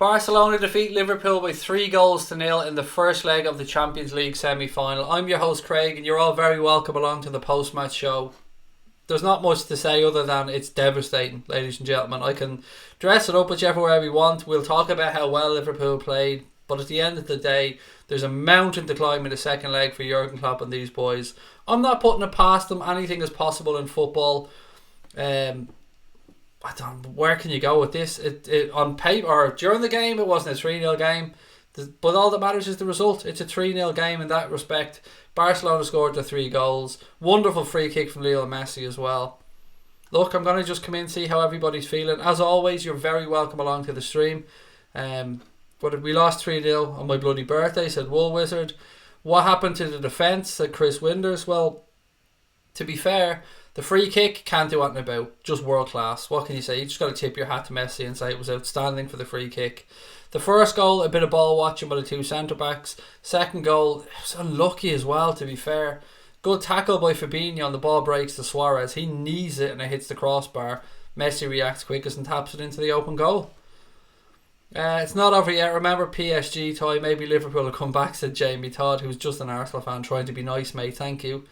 Barcelona defeat Liverpool by 3-0 in the first leg of the Champions League semi-final. I'm your host Craig and you're all very welcome along to the post-match show. There's not much to say other than it's devastating, ladies and gentlemen. I can dress it up whichever way we want. We'll talk about how well Liverpool played, but at the end of the day, there's a mountain to climb in the second leg for Jurgen Klopp and these boys. I'm not putting it past them. Anything is possible in football. Where can you go with this? It on paper or during the game, it wasn't a 3-0 game, but all that matters is the result. It's a 3-0 game in that respect. Barcelona scored the 3 goals. Wonderful free kick from Lionel Messi as well. Look, I'm going to just come in and see how everybody's feeling. As always, you're very welcome along to the stream. But we lost 3-0 on my bloody birthday, said Wool Wizard. What happened to the defence, said Chris Winders. Well, to be fair, the free kick can't do anything about. Just world class. What can you say? You just got to tip your hat to Messi and say it was outstanding for the free kick. The first goal, a bit of ball watching by the two centre backs. Second goal, it was unlucky as well, to be fair. Good tackle by Fabinho and the ball breaks to Suarez. He knees it and it hits the crossbar. Messi reacts quickest and taps it into the open goal. It's not over yet. Remember PSG time. Maybe Liverpool will come back, said Jamie Todd, who's just an Arsenal fan trying to be nice, mate. Thank you.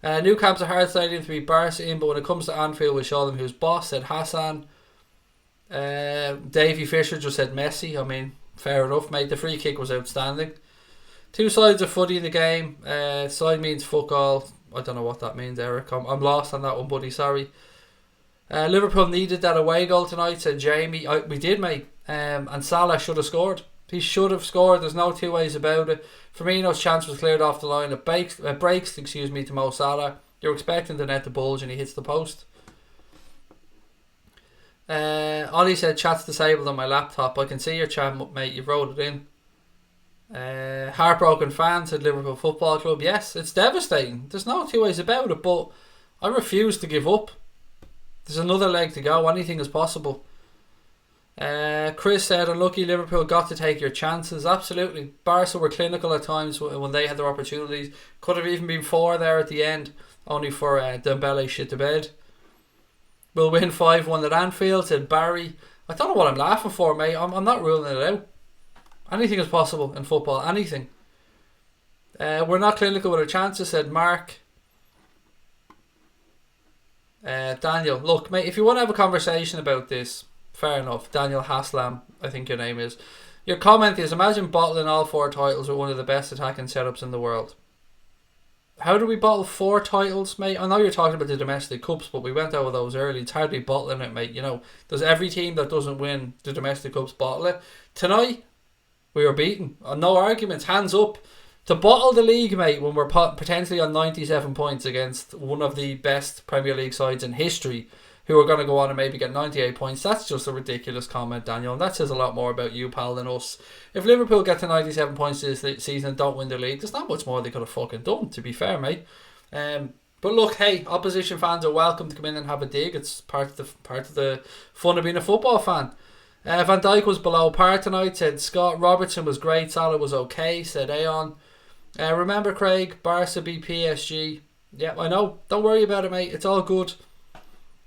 New Camp's a hard stadium to beat Barca in, but when it comes to Anfield, we'll show them who's boss, said Hassan. Davey Fisher just said Messi. I mean, fair enough, mate. The free kick was outstanding. Two sides of footy in the game. Side means fuck all. I don't know what that means, Eric. I'm lost on that one, buddy. Sorry. Liverpool needed that away goal tonight, said Jamie. We did, mate. And Salah should have scored. He should have scored. There's no two ways about it. Firmino's chance was cleared off the line. It breaks to Mo Salah. You're expecting the net to bulge and he hits the post. Ollie said chat's disabled on my laptop. I can see your chat, mate. You've wrote it in. Heartbroken fan, said Liverpool Football Club. Yes, it's devastating. There's no two ways about it, but I refuse to give up. There's another leg to go. Anything is possible. Chris said, unlucky Liverpool, got to take your chances. Absolutely. Barca were clinical at times when they had their opportunities. Could have even been 4 there at the end, only for Dembele shit to bed. We'll win 5-1 at Anfield, said Barry. I don't know what I'm laughing for, mate. I'm not ruling it out. Anything is possible in football. Anything. We're not clinical with our chances, said Mark. Daniel, look, mate, if you want to have a conversation about this, fair enough. Daniel Haslam, I think your name is. Your comment is, imagine bottling all 4 titles with one of the best attacking setups in the world. How do we bottle 4 titles, mate? I know you're talking about the domestic cups, but we went over those early. It's hardly bottling it, mate. You know, does every team that doesn't win the domestic cups bottle it? Tonight, we were beaten. No arguments, hands up. To bottle the league, mate, when we're potentially on 97 points against one of the best Premier League sides in history, who are going to go on and maybe get 98 points. That's just a ridiculous comment, Daniel. And that says a lot more about you, pal, than us. If Liverpool get to 97 points this season and don't win the league, there's not much more they could have fucking done, to be fair, mate. But look, hey, opposition fans are welcome to come in and have a dig. It's part of the fun of being a football fan. Van Dijk was below par tonight, said Scott. Robertson was great. Salah was okay, said Aeon. Remember, Craig, Barca beat PSG. Yeah, I know. Don't worry about it, mate. It's all good.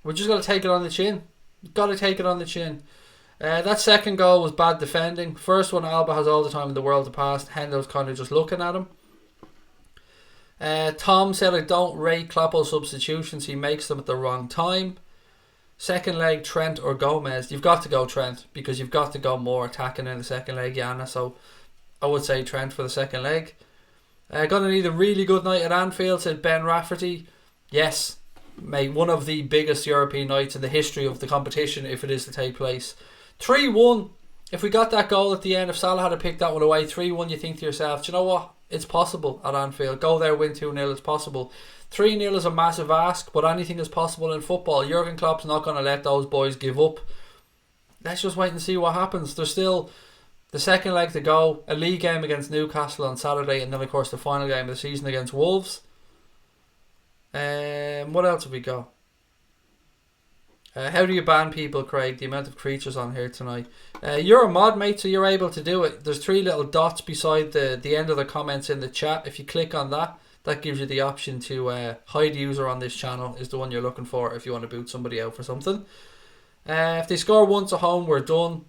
We're just got to take it on the chin. Got to take it on the chin. That second goal was bad defending. First one, Alba has all the time in the world to pass. Hendo's kind of just looking at him. Tom said, I don't rate Kloppo's substitutions. He makes them at the wrong time. Second leg, Trent or Gomez. You've got to go Trent because you've got to go more attacking in the second leg, Yana. So I would say Trent for the second leg. Gonna need a really good night at Anfield, said Ben Rafferty. Yes, mate, one of the biggest European nights in the history of the competition if it is to take place. 3-1. If we got that goal at the end, if Salah had to pick that one away, 3-1, you think to yourself, do you know what? It's possible at Anfield. Go there, win 2-0, it's possible. 3-0 is a massive ask, but anything is possible in football. Jurgen Klopp's not going to let those boys give up. Let's just wait and see what happens. There's still the second leg to go, a league game against Newcastle on Saturday, and then of course the final game of the season against Wolves. What else have we got? How do you ban people, Craig? The amount of creatures on here tonight. You're a mod, mate, so you're able to do it. There's 3 little dots beside the end of the comments in the chat. If you click on that, that gives you the option to hide user on this channel is the one you're looking for if you want to boot somebody out for something. If they score once at home, we're done.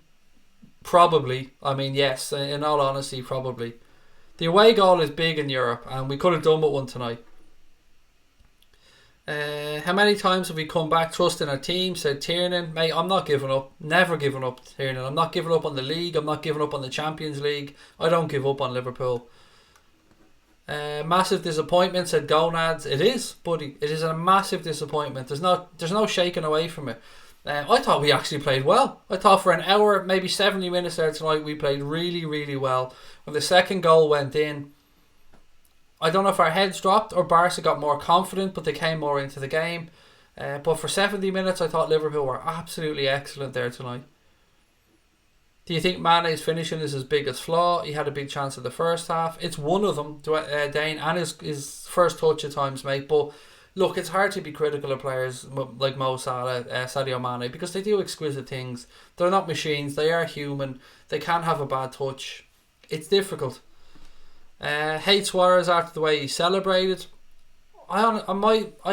Probably. I mean, yes, in all honesty, probably. The away goal is big in Europe, and we could have done with one tonight. How many times have we come back trusting our team? Said Tiernan. Mate, I'm not giving up. Never giving up, Tiernan. I'm not giving up on the league. I'm not giving up on the Champions League. I don't give up on Liverpool. Massive disappointment, said Gonads. It is, buddy. It is a massive disappointment. There's no shaking away from it. I thought we actually played well. I thought for an hour, maybe 70 minutes there tonight, we played really, really well. When the second goal went in, I don't know if our heads dropped or Barca got more confident, but they came more into the game. But for 70 minutes, I thought Liverpool were absolutely excellent there tonight. Do you think Mane's finishing is his biggest flaw? He had a big chance in the first half. It's one of them, Dane, and his first touch at times, mate. But look, it's hard to be critical of players like Mo Salah, Sadio Mane, because they do exquisite things. They're not machines. They are human. They can have a bad touch. It's difficult. Hate Suarez after the way he celebrated. I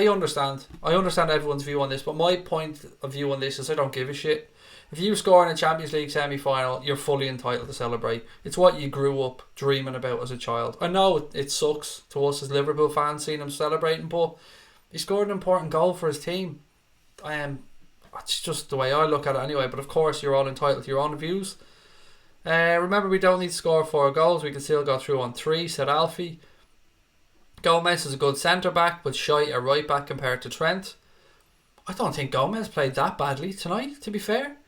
understand. I understand everyone's view on this, but my point of view on this is I don't give a shit. If you score in a Champions League semi-final, you're fully entitled to celebrate. It's what you grew up dreaming about as a child. I know it sucks to us as Liverpool fans seeing him celebrating, but he scored an important goal for his team. It's just the way I look at it anyway, but of course you're all entitled to your own views. Remember, we don't need to score 4 goals. We can still go through on 3, said Alfie. Gomez is a good centre-back, but shite at right-back compared to Trent. I don't think Gomez played that badly tonight, to be fair.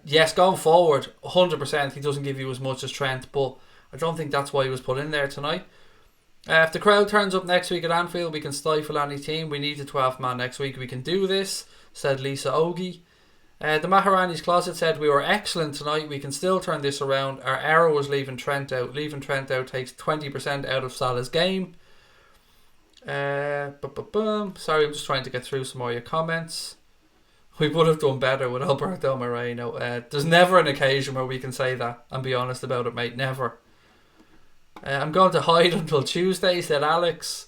Yes, going forward, 100% he doesn't give you as much as Trent, but I don't think that's why he was put in there tonight. If the crowd turns up next week at Anfield, we can stifle any team. We need a 12th man next week. We can do this, said Lisa Ogie. The Maharani's Closet said we were excellent tonight. We can still turn this around. Our error was leaving Trent out. Leaving Trent out takes 20% out of Salah's game. Sorry, I'm just trying to get through some more of your comments. We would have done better with Alberto Moreno. There's never an occasion where we can say that and be honest about it, mate. Never. I'm going to hide until Tuesday, said Alex.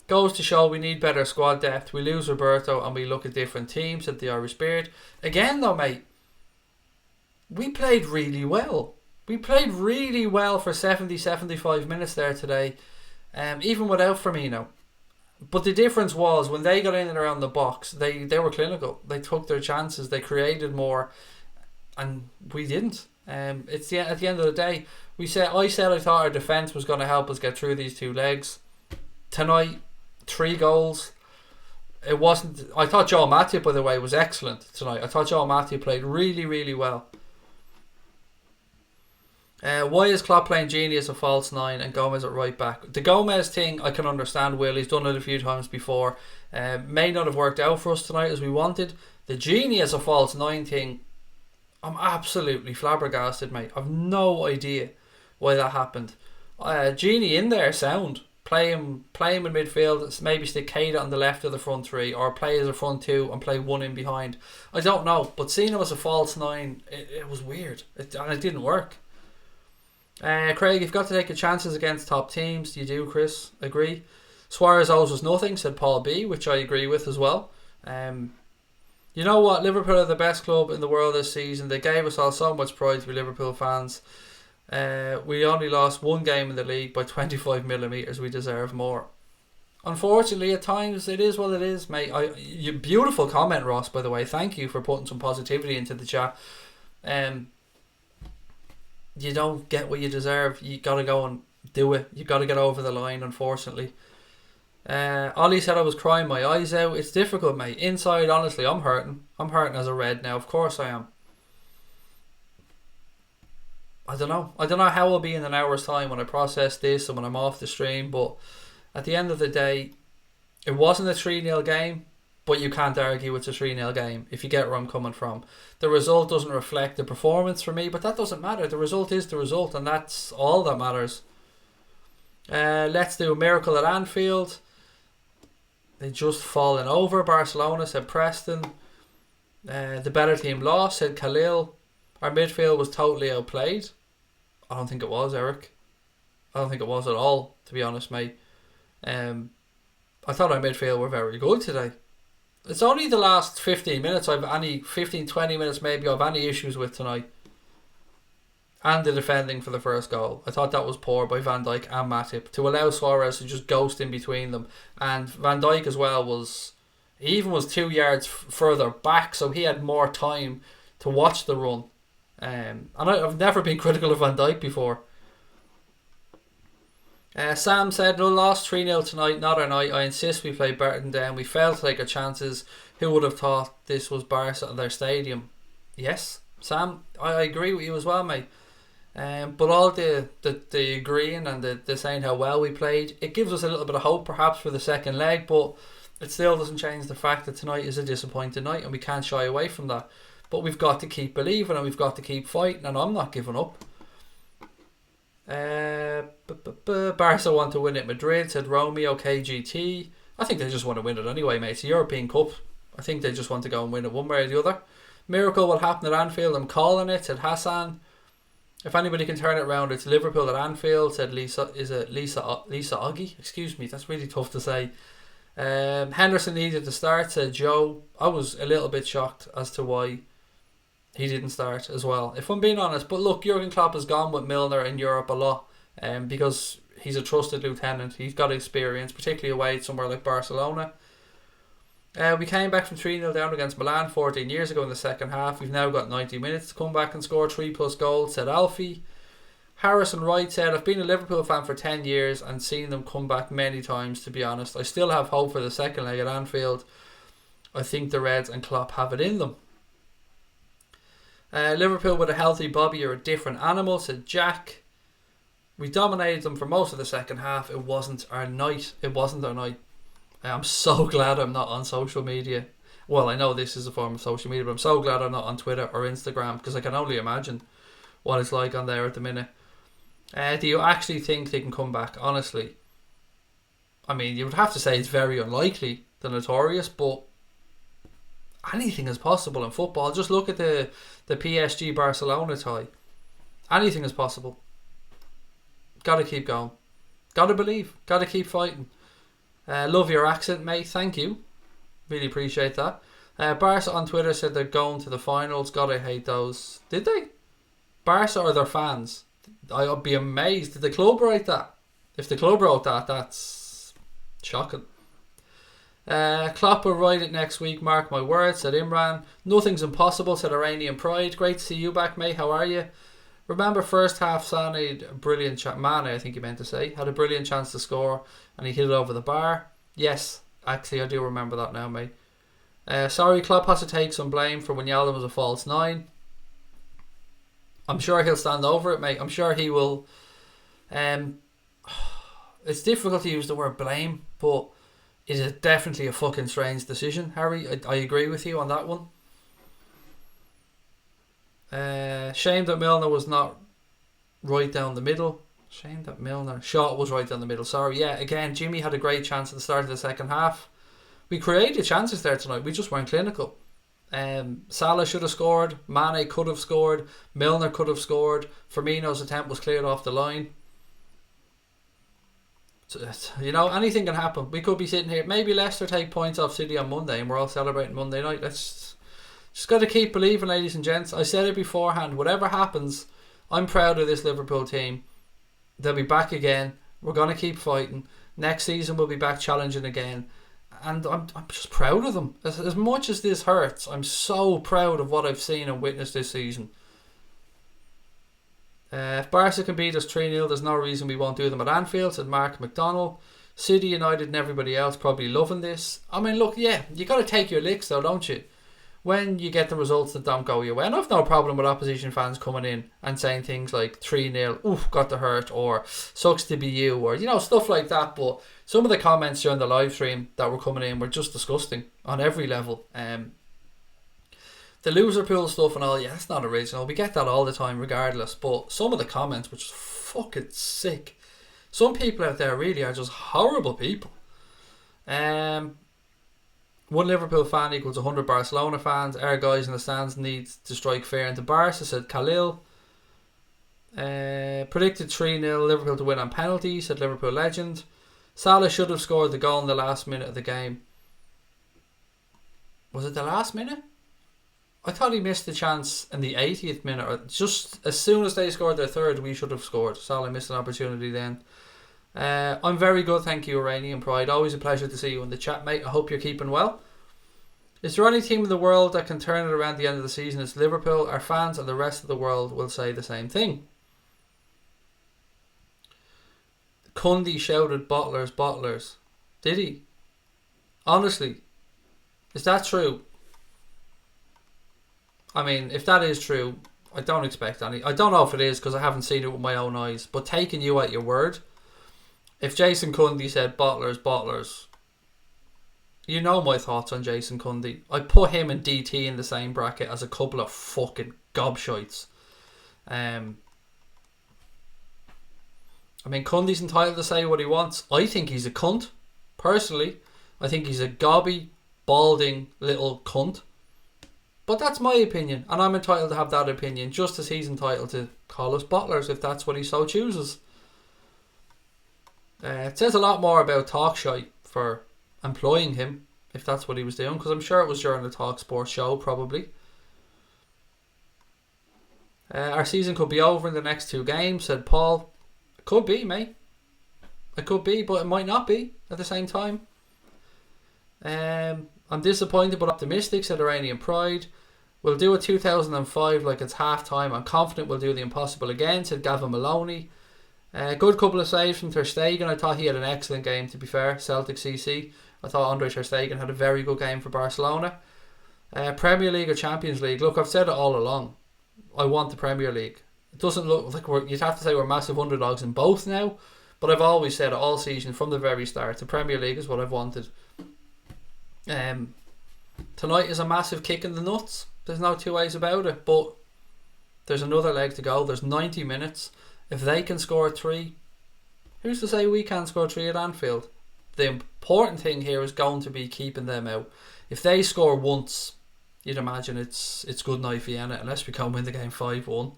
Goes to show we need better squad depth. We lose Roberto and we look at different teams, said the Irish Beard. Again though, mate, we played really well. We played really well for 70-75 minutes there today, even without Firmino. But the difference was when they got in and around the box, they were clinical. They took their chances. They created more, and we didn't. At the end of the day, I said I thought our defence was going to help us get through these 2 legs. Tonight, 3 goals. It wasn't. I thought Joel Matip, by the way, was excellent tonight. I thought Joel Matip played really, really well. Why is Klopp playing Genie as a false 9 and Gomez at right back? The Gomez thing I can understand, Will. He's done it a few times before. May not have worked out for us tonight as we wanted. The Genie as a false 9 thing, I'm absolutely flabbergasted, mate. I've no idea why that happened. Genie in there, sound. Play him in midfield, maybe stick Keita on the left of the front 3, or play as a front 2 and play 1 in behind. I don't know, but seeing him as a false 9, it was weird. And it didn't work. Craig, you've got to take your chances against top teams. You do, Chris. Agree. Suarez owes us nothing, said Paul B, which I agree with as well. You know what? Liverpool are the best club in the world this season. They gave us all so much pride to be Liverpool fans. We only lost 1 game in the league by 25 millimetres. We deserve more. Unfortunately, at times, it is what it is, mate. Beautiful comment, Ross, by the way. Thank you for putting some positivity into the chat. You don't get what you deserve. You got to go and do it. You got to get over the line, unfortunately. Ollie said I was crying my eyes out. It's difficult, mate. Inside, honestly, I'm hurting. I'm hurting as a Red now. Of course I am. I don't know how I'll be in an hour's time when I process this and when I'm off the stream, but at the end of the day, it wasn't a 3-0 game, but you can't argue it's a 3-0 game if you get where I'm coming from. The result doesn't reflect the performance for me, but that doesn't matter. The result is the result, and that's all that matters. Let's do a miracle at Anfield. They just fallen over. Barcelona, said Preston. The better team lost, said Khalil. Our midfield was totally outplayed. I don't think it was, Eric. I don't think it was at all, to be honest, mate. I thought our midfield were very good today. It's only the last 15 minutes I've any 15, 20 minutes maybe I've any issues with tonight. And the defending for the first goal. I thought that was poor by Van Dijk and Matip to allow Suarez to just ghost in between them. And Van Dijk as well he even was 2 yards further back, so he had more time to watch the run. And I've never been critical of Van Dijk before. Sam said, no, lost 3-0 tonight, not our night. I insist we play better than them. We failed to take our chances. Who would have thought this was Barca and their stadium? Yes, Sam, I agree with you as well, mate. But all the agreeing and the saying how well we played, it gives us a little bit of hope perhaps for the second leg, but it still doesn't change the fact that tonight is a disappointing night and we can't shy away from that. But we've got to keep believing and we've got to keep fighting, and I'm not giving up. Barca want to win at Madrid, said Romeo KGT. I think they just want to win it anyway, mate. It's a European Cup. I think they just want to go and win it one way or the other. Miracle will happen at Anfield. I'm calling it, said Hassan. If anybody can turn it around, it's Liverpool at Anfield, said Lisa. Is it Lisa Oggy? Excuse me, that's really tough to say. Henderson needed to start, said Joe. I was a little bit shocked as to why he didn't start as well, if I'm being honest. But look, Jurgen Klopp has gone with Milner in Europe a lot, because he's a trusted lieutenant. He's got experience, particularly away somewhere like Barcelona. We came back from 3-0 down against Milan 14 years ago in the second half. We've now got 90 minutes to come back and score 3+ goals, said Alfie. Harrison Wright said, I've been a Liverpool fan for 10 years and seen them come back many times, to be honest. I still have hope for the second leg at Anfield. I think the Reds and Klopp have it in them. Liverpool with a healthy Bobby are a different animal, said Jack. We dominated them for most of the second half. It wasn't our night. I'm so glad I'm not on social media. Well, I know this is a form of social media, but I'm so glad I'm not on Twitter or Instagram, because I can only imagine what it's like on there at the minute. Do you actually think they can come back? Honestly, I mean, you would have to say it's very unlikely, the notorious, but anything is possible in football. Just look at the PSG Barcelona tie. Anything is possible. Gotta keep going. Gotta believe. Gotta keep fighting. Love your accent, mate. Thank you. Really appreciate that. Barca on Twitter said they're going to the finals. God, I hate those. Did they? Barca or their fans? I'd be amazed. Did the club write that? If the club wrote that, that's shocking. Klopp will write it next week, mark my words, said Imran. Nothing's impossible, said Iranian Pride. Great to see you back, mate. How are you? Remember first half, Mane, I think you meant to say, had a brilliant chance to score and he hit it over the bar. Yes, actually I do remember that now, mate. Sorry, Klopp has to take some blame for when Wijnaldum was a false 9. I'm sure he'll stand over it, mate. I'm sure he will. It's difficult to use the word blame, but it is definitely a fucking strange decision, Harry. I agree with you on that one. Shame that Milner was not right down the middle. Shame that Milner shot was right down the middle. Sorry, yeah. Again, Jimmy had a great chance at the start of the second half. We created chances there tonight. We just weren't clinical. Salah should have scored. Mane could have scored. Milner could have scored. Firmino's attempt was cleared off the line. So, you know, anything can happen. We could be sitting here. Maybe Leicester take points off City on Monday and we're all celebrating Monday night. Let's just got to keep believing, ladies and gents. I said it beforehand. Whatever happens, I'm proud of this Liverpool team. They'll be back again. We're going to keep fighting. Next season we'll be back challenging again. And I'm just proud of them. As much as this hurts, I'm so proud of what I've seen and witnessed this season. If Barca can beat us 3-0, there's no reason we won't do them at Anfield, said Mark McDonald. City, United and everybody else probably loving this. I mean, look, yeah, you got to take your licks though, don't you? When you get the results that don't go your way. And I've no problem with opposition fans coming in and saying things like 3-0, oof, got to hurt, or sucks to be you, or, you know, stuff like that. But some of the comments during the live stream that were coming in were just disgusting on every level. The loser pool stuff and all, yeah, it's not original. We get that all the time regardless. But some of the comments were just fucking sick. Some people out there really are just horrible people. One Liverpool fan equals 100 Barcelona fans. Our guys in the stands need to strike fair into Barca, said Khalil. Predicted 3-0 Liverpool to win on penalties, said Liverpool legend. Salah should have scored the goal in the last minute of the game. Was it the last minute? I thought he missed the chance in the 80th minute. Or just as soon as they scored their third, we should have scored. Salah missed an opportunity then. I'm very good, thank you, Iranian Pride. Always a pleasure to see you in the chat, mate. I hope you're keeping well. Is there any team in the world that can turn it around at the end of the season? It's Liverpool. Our fans and the rest of the world will say the same thing. Cundy shouted, bottlers, bottlers. Did he? Honestly, is that true? I mean, if that is true, I don't expect any. I don't know if it is because I haven't seen it with my own eyes. But taking you at your word, if Jason Cundy said bottlers, bottlers, you know my thoughts on Jason Cundy. I put him and DT in the same bracket as a couple of fucking gobshites. I mean, Cundy's entitled to say what he wants. I think he's a cunt. Personally, I think he's a gobby, balding little cunt. But that's my opinion, and I'm entitled to have that opinion, just as he's entitled to call us bottlers if that's what he so chooses. It says a lot more about Talkshite for employing him, if that's what he was doing, because I'm sure it was during the Talk Sports show, probably. Our season could be over in the next 2 games, said Paul. It could be, mate. It could be, but it might not be at the same time. I'm disappointed but optimistic, said Iranian Pride. We'll do a 2005 like it's half time. I'm confident we'll do the impossible again, said Gavin Maloney. Good couple of saves from Ter Stegen. I thought he had an excellent game, to be fair. Celtic CC. I thought Andre Ter Stegen had a very good game for Barcelona. Premier League or Champions League? Look, I've said it all along. I want the Premier League. It doesn't look like you'd have to say we're massive underdogs in both now, but I've always said it all season from the very start. The Premier League is what I've wanted. Tonight is a massive kick in the nuts. There's no two ways about it, but there's another leg to go. There's 90 minutes. If they can score 3, who's to say we can't score 3 at Anfield? The important thing here is going to be keeping them out. If they score once, you'd imagine it's good night Vienna, unless we can't win the game 5-1.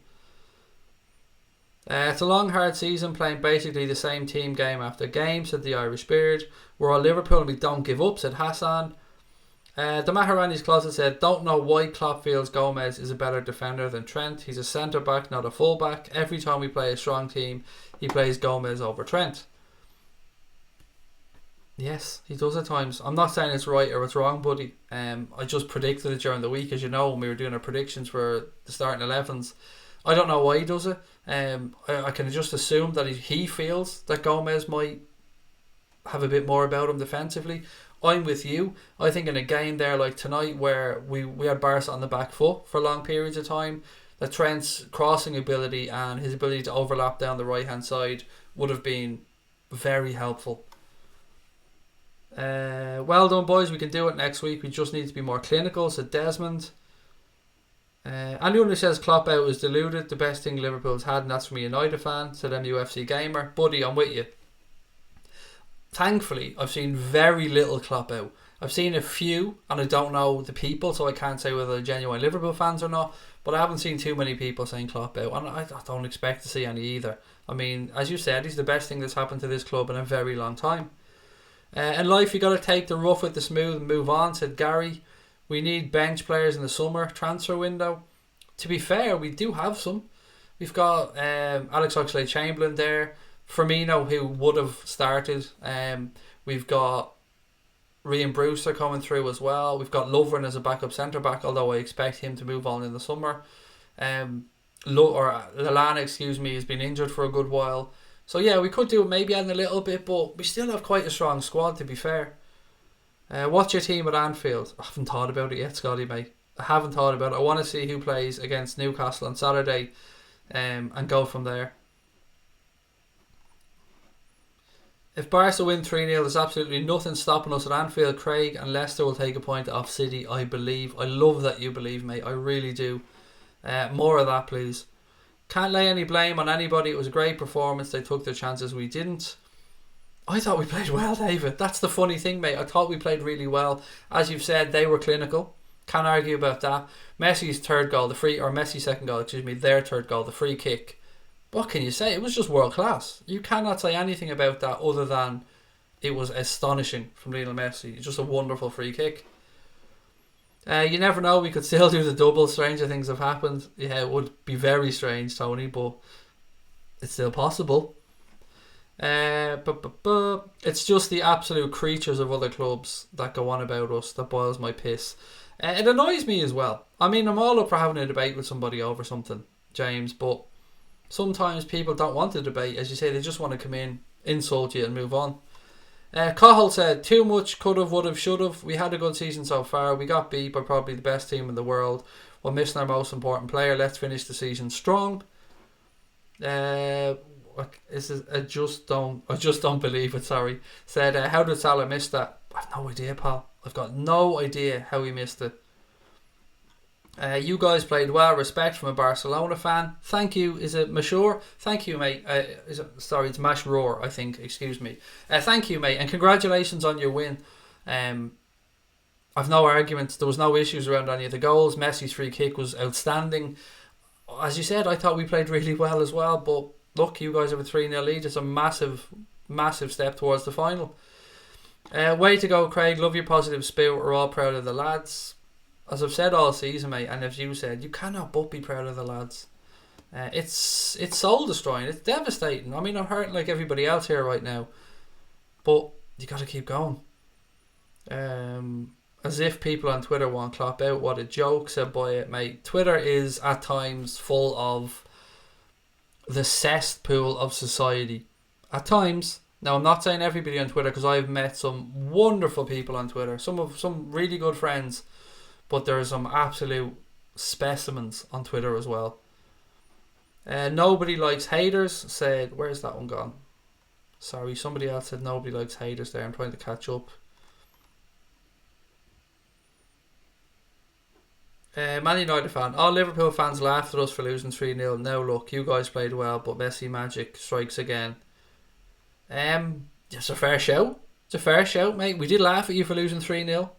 It's a long hard season, playing basically the same team game after game, said the Irish Beard. We're all Liverpool and we don't give up, said Hassan. The Maharani's Closet said, don't know why Klopp feels Gomez is a better defender than Trent. He's a centre back, not a full back. Every time we play a strong team, he plays Gomez over Trent. Yes, he does at times. I'm not saying it's right or it's wrong, buddy. I just predicted it during the week, as you know, when we were doing our predictions for the starting 11s. I don't know why he does it. I can just assume that he feels that Gomez might have a bit more about him defensively. I'm with you. I think in a game there like tonight where we had Barca on the back foot for long periods of time, that Trent's crossing ability and his ability to overlap down the right hand side would have been very helpful. Well done, boys. We can do it next week. We just need to be more clinical, said Desmond. Anyone who says Klopp out is deluded. The best thing Liverpool's had, and that's from a United fan, said MUFC Gamer. Buddy, I'm with you. Thankfully, I've seen very little Klopp out. I've seen a few, and I don't know the people, so I can't say whether they're genuine Liverpool fans or not, but I haven't seen too many people saying Klopp out, and I don't expect to see any either. I mean, as you said, he's the best thing that's happened to this club in a very long time. In life, you got to take the rough with the smooth and move on, said Gary. We need bench players in the summer transfer window. To be fair, we do have some. We've got Alex Oxlade-Chamberlain there, Firmino, who would have started. We've got Ryan Brewster coming through as well. We've got Lovren as a backup centre back, although I expect him to move on in the summer. Lallana, has been injured for a good while. So yeah, we could do maybe adding a little bit, but we still have quite a strong squad, to be fair. What's your team at Anfield? I haven't thought about it yet, Scotty, mate. I haven't thought about it. I want to see who plays against Newcastle on Saturday, and go from there. If Barca win 3-0, there's absolutely nothing stopping us at Anfield, Craig, and Leicester will take a point off City, I believe. I love that you believe, mate. I really do. More of that, please. Can't lay any blame on anybody. It was a great performance. They took their chances. We didn't. I thought we played well, David. That's the funny thing, mate. I thought we played really well. As you've said, they were clinical. Can't argue about that. Messi's third goal, Messi's second goal, their third goal, the free kick. What can you say? It was just world class. You cannot say anything about that other than it was astonishing from Lionel Messi. It's just a wonderful free kick. You never know, we could still do the double. Stranger things have happened. Yeah, it would be very strange, Tony, but it's still possible. It's just the absolute creatures of other clubs that go on about us that boils my piss. It annoys me as well. I mean, I'm all up for having a debate with somebody over something, James, but sometimes people don't want to debate. As you say, they just want to come in, insult you and move on. Cahill said, too much, could have, would have, should have. We had a good season so far. We got beat by probably the best team in the world. We're missing our most important player. Let's finish the season strong. I just don't believe it. Sorry. Said, how did Salah miss that? I've no idea, pal. I've got no idea how he missed it. You guys played well. Respect from a Barcelona fan. Thank you. Is it Mashur? Thank you, mate. It's Mashroor, I think. Excuse me. Thank you, mate, and congratulations on your win. I've no arguments. There was no issues around any of the goals. Messi's free kick was outstanding. As you said, I thought we played really well as well. But look, you guys have a 3-0 lead. It's a massive, massive step towards the final. Way to go, Craig. Love your positive spirit. We're all proud of the lads. As I've said all season, mate, and as you said, you cannot but be proud of the lads. It's soul destroying. It's devastating. I mean, I'm hurting like everybody else here right now, but you got to keep going. As if people on Twitter want Klopp out. What a joke, said by it, mate. Twitter is at times full of the cesspool of society. At times. Now, I'm not saying everybody on Twitter, because I've met some wonderful people on Twitter. Some really good friends. But there are some absolute specimens on Twitter as well. Nobody likes haters, said... Where's that one gone? Sorry, somebody else said nobody likes haters there. I'm trying to catch up. Man United fan. All Liverpool fans laughed at us for losing 3-0. Now look, you guys played well, but Messi magic strikes again. It's a fair show. It's a fair show, mate. We did laugh at you for losing 3-0.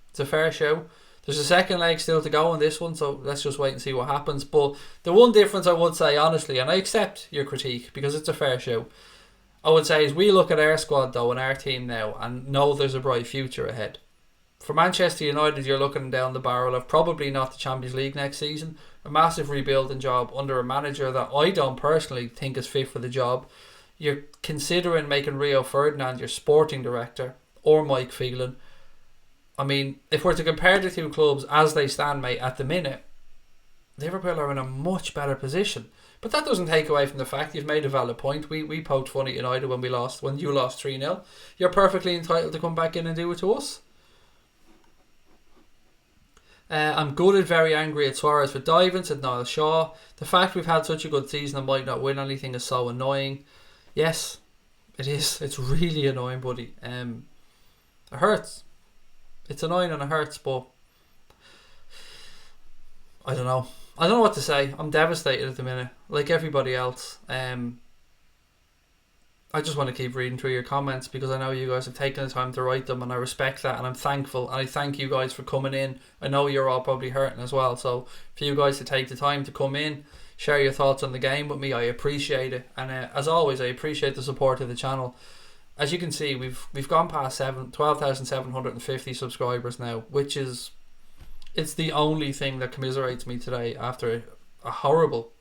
It's a fair show. There's a second leg still to go in this one, so let's just wait and see what happens. But the one difference I would say, honestly, and I accept your critique because it's a fair show, I would say is we look at our squad though and our team now and know there's a bright future ahead. For Manchester United, you're looking down the barrel of probably not the Champions League next season, a massive rebuilding job under a manager that I don't personally think is fit for the job. You're considering making Rio Ferdinand your sporting director or Mike Phelan. I mean, if we're to compare the two clubs as they stand, mate, at the minute, Liverpool are in a much better position. But that doesn't take away from the fact you've made a valid point. We poked fun at United when you lost 3-0. You're perfectly entitled to come back in and do it to us. I'm gutted, very angry at Suarez for diving, said Niall Shaw. The fact we've had such a good season and might not win anything is so annoying. Yes, it is. It's really annoying, buddy. It hurts. It's annoying and it hurts, but I don't know. I don't know what to say. I'm devastated at the minute, like everybody else. I just want to keep reading through your comments because I know you guys have taken the time to write them, and I respect that, and I'm thankful, and I thank you guys for coming in. I know you're all probably hurting as well, so for you guys to take the time to come in, share your thoughts on the game with me, I appreciate it. And as always, I appreciate the support of the channel. As you can see, we've gone past 12,750 subscribers now, which is, it's the only thing that commiserates me today after a horrible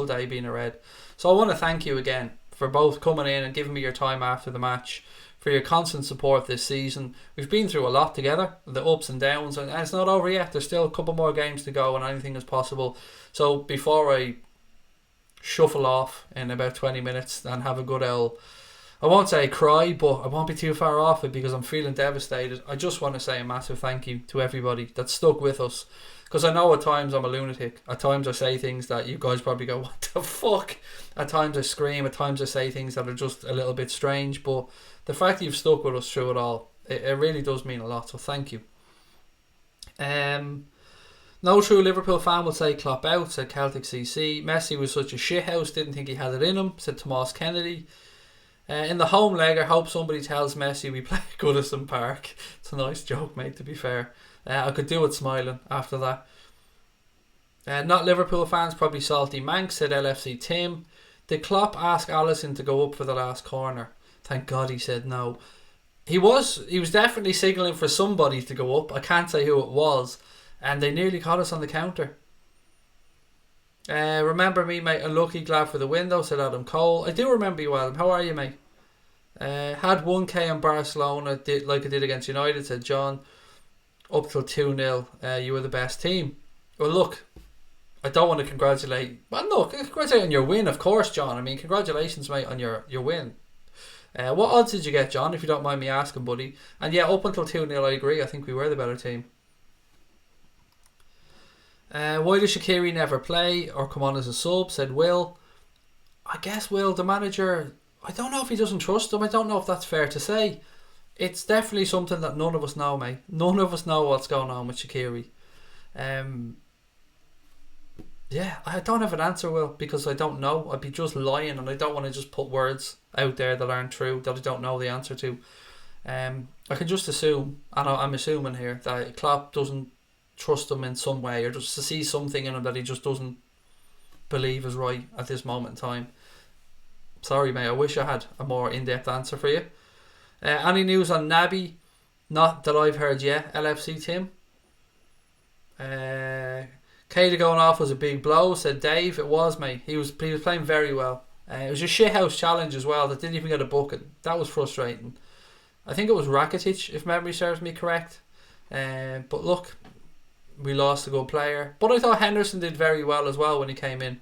day being a Red. So I want to thank you again for both coming in and giving me your time after the match, for your constant support this season. We've been through a lot together, the ups and downs, and it's not over yet. There's still a couple more games to go and anything is possible. So before I shuffle off in about 20 minutes and have a good old, I won't say cry, but I won't be too far off it because I'm feeling devastated. I just want to say a massive thank you to everybody that stuck with us, because I know at times I'm a lunatic. At times I say things that you guys probably go, what the fuck? At times I scream, at times I say things that are just a little bit strange, but the fact that you've stuck with us through it all, it really does mean a lot, so thank you. No true Liverpool fan will say Klopp out, said Celtic CC. Messi was such a shithouse, didn't think he had it in him, said Tomas Kennedy. In the home leg, I hope somebody tells Messi we play Goodison Park. It's a nice joke, mate, to be fair. I could do it smiling after that. Not Liverpool fans, probably salty Manx, said LFC Tim. Did Klopp ask Alisson to go up for the last corner? Thank God he said no. He was definitely signalling for somebody to go up. I can't say who it was. and they nearly caught us on the counter. Remember me, mate? Unlucky, glad for the window, said Adam Cole. I do remember you, Adam. How are you, mate? Had 1k on Barcelona, like I did against United, said John. Up till 2-0, you were the best team. Well, look, I don't want to congratulate. Well, no, congratulate on your win, of course, John. I mean, congratulations, mate, on your win. What odds did you get, John, if you don't mind me asking, buddy? And yeah, up until 2-0, I agree. I think we were the better team. Why does Shaqiri never play or come on as a sub, said Will. I guess, Will, the manager, I don't know if he doesn't trust him. I don't know if that's fair to say. It's definitely something that none of us know, mate. None of us know what's going on with Shaqiri. Yeah, I don't have an answer, Will, because I don't know. I'd be just lying, and I don't want to just put words out there that aren't true, that I don't know the answer to. I can just assume, and I'm assuming here, that Klopp doesn't trust him in some way, or just to see something in him that he just doesn't believe is right at this moment in time. Sorry, mate, I wish I had a more in-depth answer for you. Any news on Naby? Not that I've heard yet. LFC Tim. Cater going off was a big blow, said Dave. It was, mate. He was playing very well. It was a shithouse challenge as well that didn't even get a booking. That was frustrating. I think it was Rakitic, if memory serves me correct. But look, we lost a good player. But I thought Henderson did very well as well when he came in.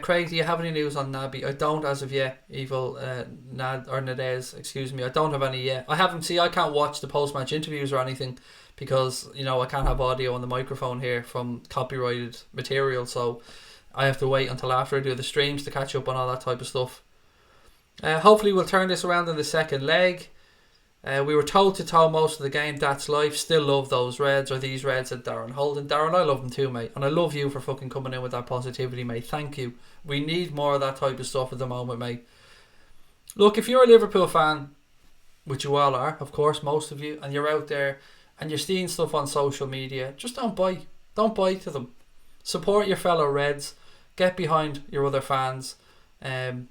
Craig, do you have any news on Naby? I don't as of yet. Nadez, excuse me. I don't have any yet. I can't watch the post-match interviews or anything because, I can't have audio on the microphone here from copyrighted material, so I have to wait until after I do the streams to catch up on all that type of stuff. Hopefully we'll turn this around in the second leg. We were told to toe most of the game. That's life. Still love those Reds, or these Reds, said Darren Holden. Darren, I love them too, mate. And I love you for fucking coming in with that positivity, mate. Thank you. We need more of that type of stuff at the moment, mate. Look, if you're a Liverpool fan, which you all are, of course, most of you, and you're out there and you're seeing stuff on social media, just don't buy. Don't buy to them. Support your fellow Reds. Get behind your other fans. And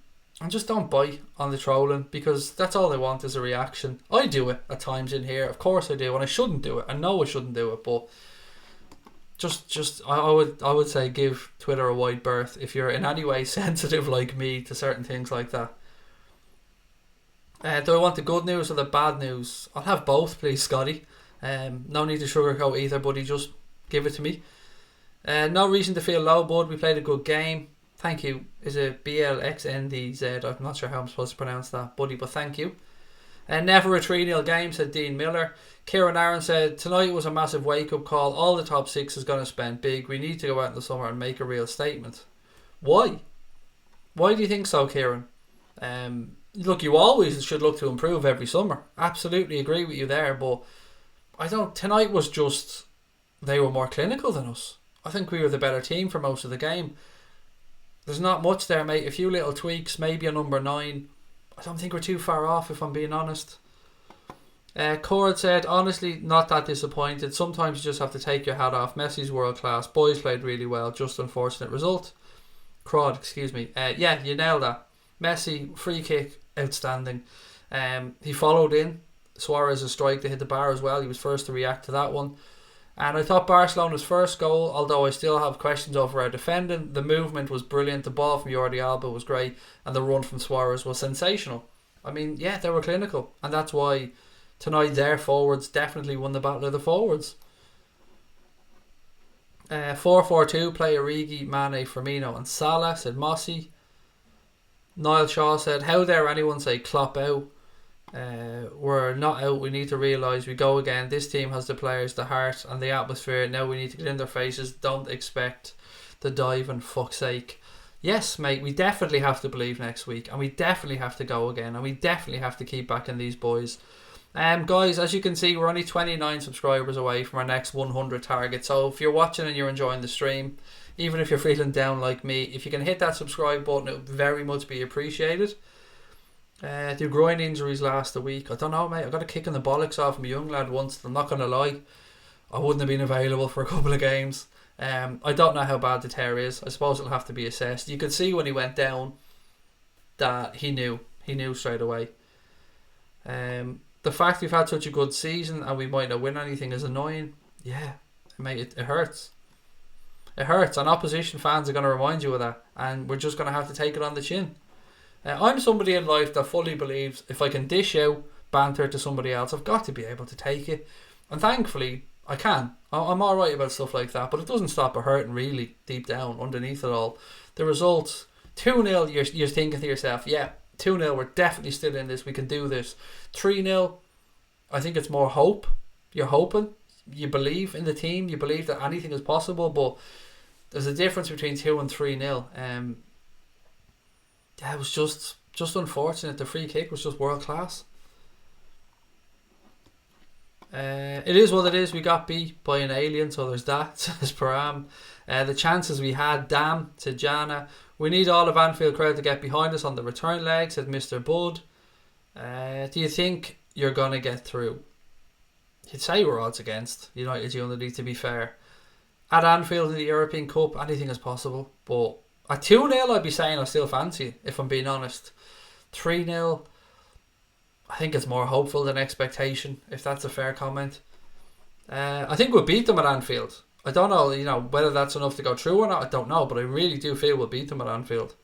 just don't bite on the trolling, because that's all they want is a reaction. I do it at times in here, of course I do, and I shouldn't do it. I know I shouldn't do it, but I would say give Twitter a wide berth if you're in any way sensitive like me to certain things like that. Do I want the good news or the bad news? I'll have both, please, Scotty. No need to sugarcoat either, buddy. Just give it to me. No reason to feel low, bud. We played a good game. Thank you. Is it BLXNDZ? I'm not sure how I'm supposed to pronounce that, buddy, but thank you. Never a 3-0 game, said Dean Miller. Kieran Aaron said, tonight was a massive wake-up call. All the top six is going to spend big. We need to go out in the summer and make a real statement. Why? Why do you think so, Kieran? Look, you always should look to improve every summer. Absolutely agree with you there, but tonight was just, they were more clinical than us. I think we were the better team for most of the game. There's not much there, mate. A few little tweaks, maybe a number 9. I don't think we're too far off, if I'm being honest. Cord said, honestly, not that disappointed. Sometimes you just have to take your hat off. Messi's world class. Boys played really well. Just unfortunate result. Crod, excuse me. Yeah, you nailed that. Messi, free kick, outstanding. He followed in Suarez's strike to hit the bar as well. He was first to react to that one. And I thought Barcelona's first goal, although I still have questions over our defending, the movement was brilliant. The ball from Jordi Alba was great, and the run from Suarez was sensational. I mean, yeah, they were clinical, and that's why tonight their forwards definitely won the battle of the forwards. 4-4-2, play Origi, Mane, Firmino and Salah, said Mossy. Niall Shaw said, how dare anyone say Klopp out? We're not out. We need to realise we go again. This team has the players, the heart and the atmosphere. Now we need to get in their faces. Don't expect the dive, and fuck's sake. Yes, mate, we definitely have to believe next week, and we definitely have to go again, and we definitely have to keep backing these boys. Guys, as you can see, we're only 29 subscribers away from our next 100 target. So if you're watching and you're enjoying the stream, even if you're feeling down like me, if you can hit that subscribe button, it would very much be appreciated. The groin injuries last a week. I don't know, mate. I got a kick in the bollocks off my young lad once. I'm not going to lie. I wouldn't have been available for a couple of games. I don't know how bad the tear is. I suppose it'll have to be assessed. You could see when he went down that he knew. He knew straight away. the fact we've had such a good season and we might not win anything is annoying. Yeah, mate, it hurts. It hurts, and opposition fans are going to remind you of that, and we're just going to have to take it on the chin. I'm somebody in life that fully believes if I can dish out banter to somebody else, I've got to be able to take it. And thankfully, I can. I'm alright about stuff like that, but it doesn't stop it hurting really deep down underneath it all. The results, 2-0, you're thinking to yourself, yeah, 2-0, we're definitely still in this, we can do this. 3-0, I think it's more hope. You're hoping, you believe in the team, you believe that anything is possible, but there's a difference between 2 and 3-0. Yeah, it was just unfortunate. The free kick was just world class. It is what it is. We got beat by an alien, so there's that, says Param. The chances we had, damn, said Jana. We need all of Anfield crowd to get behind us on the return leg, said Mr. Bud. Do you think you're going to get through? You'd say we're odds against United Unity, to be fair. At Anfield in the European Cup, anything is possible. But at 2-0, I'd be saying I still fancy it, if I'm being honest. 3-0, I think it's more hopeful than expectation, if that's a fair comment. I think we'll beat them at Anfield. I don't know, whether that's enough to go through or not, I don't know, but I really do feel we'll beat them at Anfield.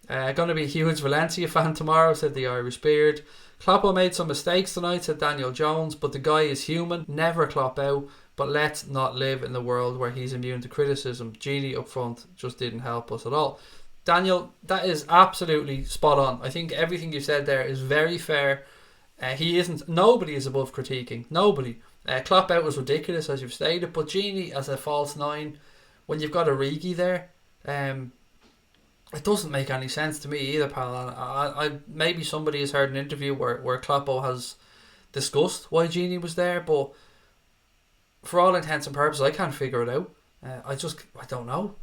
Going to be a huge Valencia fan tomorrow, said the Irish Beard. Kloppo made some mistakes tonight, said Daniel Jones, but the guy is human, never Klopp out, but let's not live in the world where he's immune to criticism. Genie up front just didn't help us at all. Daniel, that is absolutely spot on. I think everything you said there is very fair. Nobody is above critiquing. Nobody. Klopp out was ridiculous, as you've stated, but Genie as a false nine, when you've got Origi there, it doesn't make any sense to me either, pal. I maybe somebody has heard an interview where Kloppo has discussed why Genie was there, but for all intents and purposes, I can't figure it out. I don't know.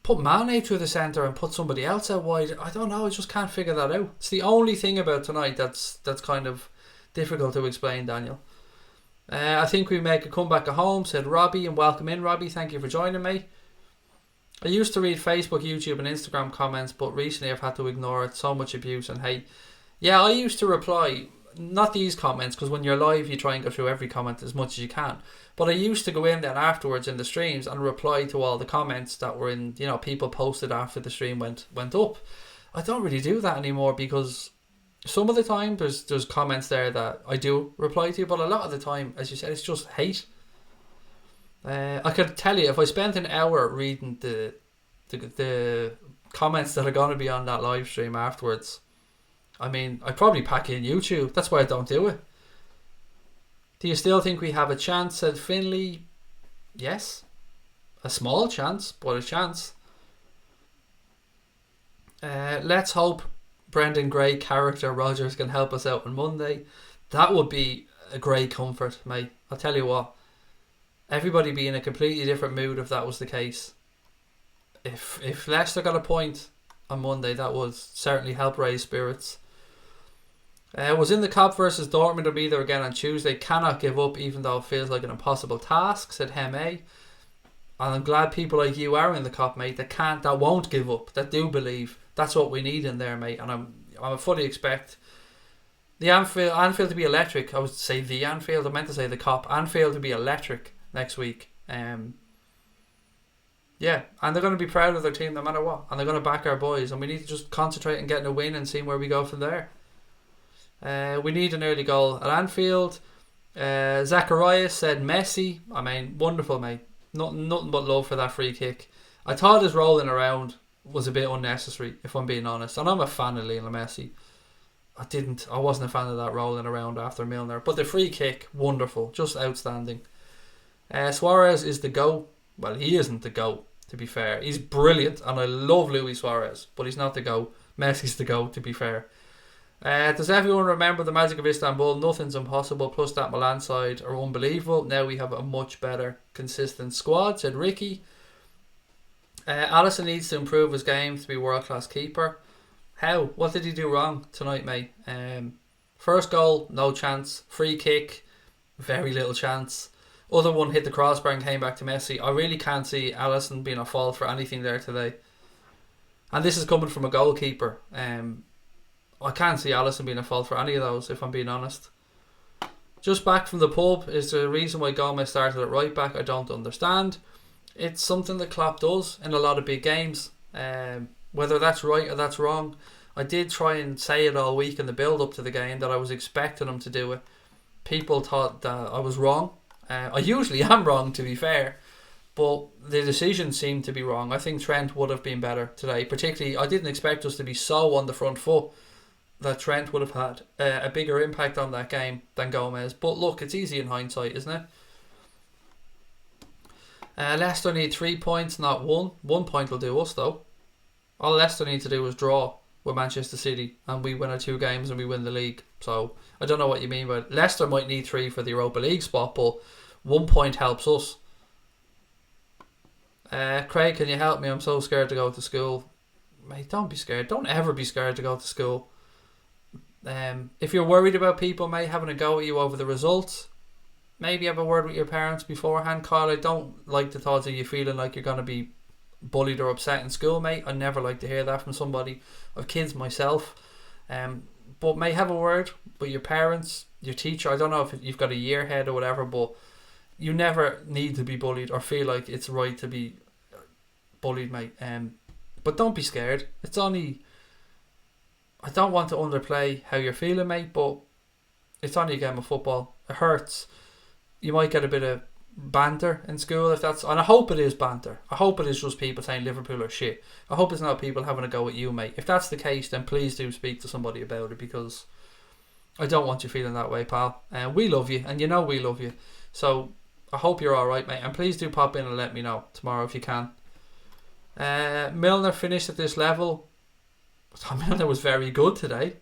Put Mane through the centre and put somebody else out wide. I don't know. I just can't figure that out. It's the only thing about tonight that's kind of difficult to explain, Daniel. I think we make a comeback at home, said Robbie, and welcome in, Robbie. Thank you for joining me. I used to read Facebook, YouTube and Instagram comments, but recently I've had to ignore it. So much abuse and hate. Yeah, I used to reply, not these comments, because when you're live you try and go through every comment as much as you can, but I used to go in then afterwards in the streams and reply to all the comments that were in, people posted after the stream went up. I don't really do that anymore because some of the time there's comments there that I do reply to, but a lot of the time, as you said, it's just hate. I could tell you, if I spent an hour reading the comments that are going to be on that live stream afterwards, I mean, I'd probably pack in YouTube. That's why I don't do it. Do you still think we have a chance, said Finley? Yes. A small chance, but a chance. Let's hope Brendan Gray character Rogers can help us out on Monday. That would be a great comfort, mate. I'll tell you what. Everybody be in a completely different mood if that was the case. If Leicester got a point on Monday, that would certainly help raise spirits. Was in the Cop versus Dortmund. Will be there again on Tuesday. Cannot give up even though it feels like an impossible task, said Heme. And I'm glad people like you are in the Cop, mate, that won't give up, that do believe. That's what we need in there, mate. And I fully expect the Anfield to be electric. I would say the Anfield, I meant to say the Cop. Anfield to be electric next week. Yeah, and they're going to be proud of their team no matter what, and they're going to back our boys, and we need to just concentrate on getting a win and seeing where we go from there. We need an early goal at Anfield. Zacharias said Messi. I mean, wonderful, mate. Nothing but love for that free kick. I thought his rolling around was a bit unnecessary, if I'm being honest, and I'm a fan of Lionel Messi. I wasn't a fan of that rolling around after Milner, but the free kick, wonderful, just outstanding. Suarez is the GOAT. Well, he isn't the GOAT, to be fair. He's brilliant, and I love Luis Suarez, but he's not the GOAT. Messi's the GOAT, to be fair. Does everyone remember the magic of Istanbul? Nothing's impossible, plus that Milan side are unbelievable. Now we have a much better, consistent squad, said Ricky. Alisson needs to improve his game to be world-class keeper. How? What did he do wrong tonight, mate? First goal, no chance. Free kick, very little chance. Other one hit the crossbar and came back to Messi. I really can't see Alisson being at fault for anything there today. And this is coming from a goalkeeper. I can't see Alisson being a fault for any of those, if I'm being honest. Just back from the pub. Is there a reason why Gomez started at right back? I don't understand. It's something that Klopp does in a lot of big games. Whether that's right or that's wrong, I did try and say it all week in the build up to the game that I was expecting him to do it. People thought that I was wrong. I usually am wrong, to be fair, but the decision seemed to be wrong. I think Trent would have been better today. Particularly, I didn't expect us to be so on the front foot that Trent would have had a bigger impact on that game than Gomez. But look, it's easy in hindsight, isn't it? Leicester need 3 points, not 1. 1 point will do us, though. All Leicester need to do is draw with Manchester City, and we win our 2 games and we win the league. So I don't know what you mean by it. Leicester might need 3 for the Europa League spot, but 1 point helps us. Craig, can you help me? I'm so scared to go to school. Mate, don't be scared. Don't ever be scared to go to school. If you're worried about people, mate, having a go at you over the results, maybe have a word with your parents beforehand. Kyle, I don't like the thoughts of you feeling like you're going to be bullied or upset in school, mate. I never like to hear that from somebody. I've kids myself. But mate, have a word with your parents, your teacher. I don't know if you've got a year ahead or whatever, but you never need to be bullied or feel like it's right to be bullied, mate. But don't be scared. It's only... I don't want to underplay how you're feeling, mate, but it's only a game of football. It hurts. You might get a bit of banter in school if that's... And I hope it is banter. I hope it is just people saying Liverpool are shit. I hope it's not people having a go at you, mate. If that's the case, then please do speak to somebody about it, because I don't want you feeling that way, pal. We love you, and you know we love you. So I hope you're alright, mate. And please do pop in and let me know tomorrow if you can. Milner finished at this level. Milner was very good today.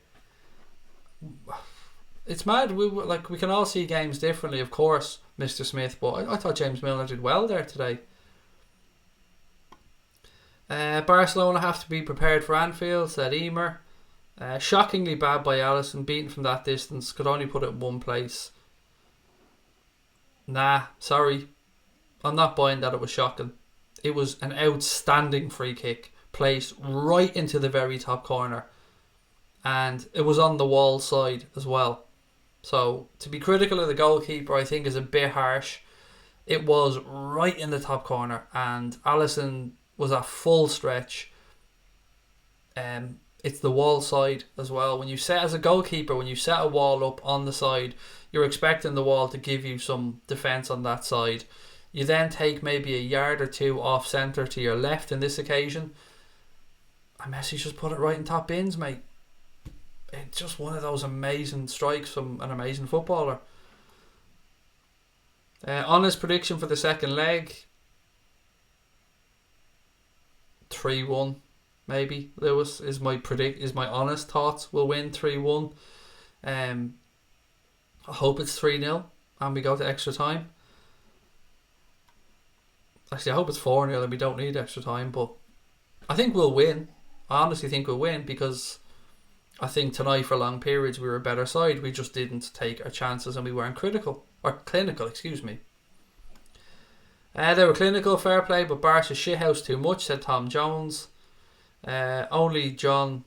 It's mad. We can all see games differently, of course, Mr. Smith, but I thought James Milner did well there today. Barcelona have to be prepared for Anfield, said Emer. Shockingly bad by Alisson, beaten from that distance. Could only put it in one place. Nah, sorry. I'm not buying that it was shocking. It was an outstanding free kick, placed right into the very top corner. And it was on the wall side as well. So to be critical of the goalkeeper, I think, is a bit harsh. It was right in the top corner, and Alisson was at full stretch. It's the wall side as well. When you set as a goalkeeper, when you set a wall up on the side, you're expecting the wall to give you some defence on that side. You then take maybe a yard or two off centre to your left in this occasion, and Messi just put it right in top bins, mate. It's just one of those amazing strikes from an amazing footballer. Honest prediction for the second leg, 3-1 maybe. Lewis is my honest thoughts. We'll win 3-1. I hope it's 3-0 and we go to extra time. Actually, I hope it's 4-0 and we don't need extra time, but I think we'll win. I honestly think we'll win, because I think tonight for long periods we were a better side. We just didn't take our chances and we weren't clinical, excuse me. They were clinical, fair play, but Barca shithouse too much, said Tom Jones. Only John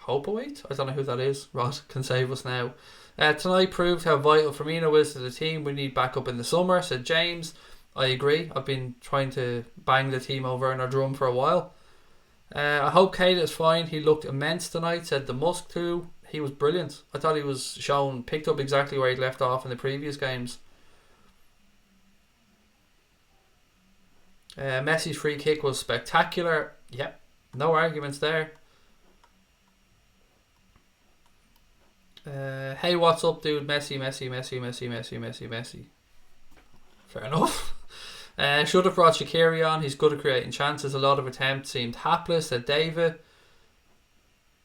Hopewaite, I don't know who that is, Rod can save us now. Tonight proved how vital Firmino is to the team. We need backup in the summer, said James. I agree. I've been trying to bang the team over in our drum for a while. I hope Keita is fine. He looked immense tonight, said the Musk too. He was brilliant. I thought he was picked up exactly where he'd left off in the previous games. Messi's free kick was spectacular. Yep, no arguments there. Hey, what's up, dude? Messi. Fair enough. Should have brought Shaqiri on. He's good at creating chances. A lot of attempts seemed hapless, said David.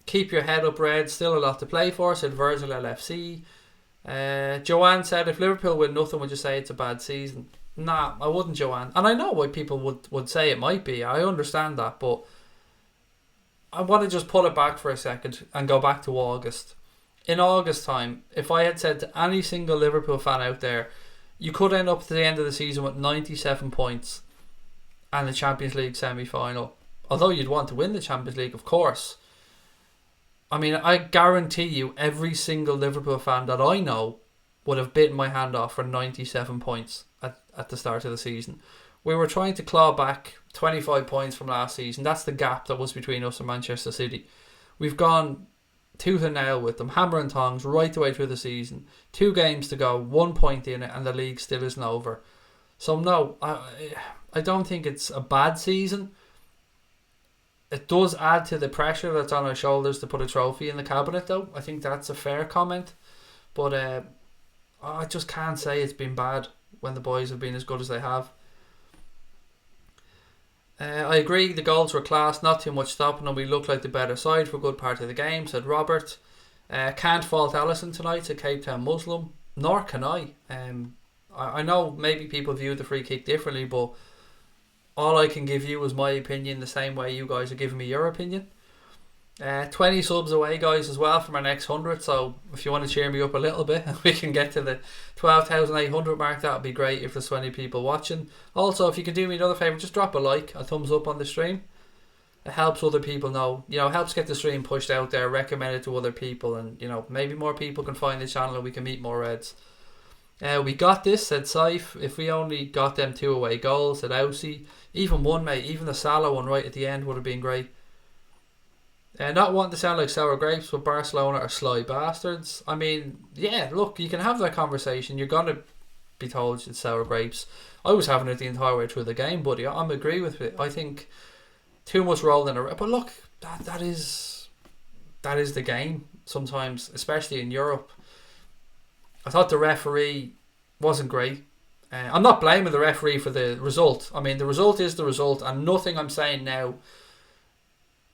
Keep your head up, Red. Still a lot to play for, said Virgil LFC. Joanne said, if Liverpool win nothing, would you say it's a bad season? Nah, I wouldn't, Joanne. And I know why people would say it might be. I understand that, but I want to just pull it back for a second and go back to August. In August time, if I had said to any single Liverpool fan out there, you could end up at the end of the season with 97 points and the Champions League semi-final. Although you'd want to win the Champions League, of course. I mean, I guarantee you every single Liverpool fan that I know would have bitten my hand off for 97 points at the start of the season. We were trying to claw back 25 points from last season. That's the gap that was between us and Manchester City. We've gone tooth and nail with them, hammer and tongs, right the way through the season. 2 games to go, 1 point in it, and the league still isn't over. So no, I don't think it's a bad season. It does add to the pressure that's on our shoulders to put a trophy in the cabinet, though. I think that's a fair comment. But I just can't say it's been bad when the boys have been as good as they have. I agree, the goals were class, not too much stopping them. We looked like the better side for a good part of the game, said Robert. Can't fault Alisson tonight, said Cape Town Muslim. Nor can I. I know maybe people view the free kick differently, but all I can give you is my opinion, the same way you guys are giving me your opinion. 20 subs away, guys, as well from our next 100. So if you want to cheer me up a little bit, we can get to the 12,800 mark. That would be great if there's 20 people watching. Also, if you could do me another favour, just drop a like, a thumbs up on the stream. It helps other people know. Helps get the stream pushed out there, recommended to other people, and maybe more people can find the channel and we can meet more Reds. We got this, said Saif. If we only got them 2 away goals, said Aussie. Even one, mate. Even the Salah one right at the end would have been great. Not wanting to sound like sour grapes, but Barcelona are sly bastards. I mean, yeah, look, you can have that conversation. You're going to be told it's sour grapes. I was having it the entire way through the game, buddy. I'm agree with it. I think too much rolling around. But look, that is the game sometimes, especially in Europe. I thought the referee wasn't great. I'm not blaming the referee for the result. I mean, the result is the result, and nothing I'm saying now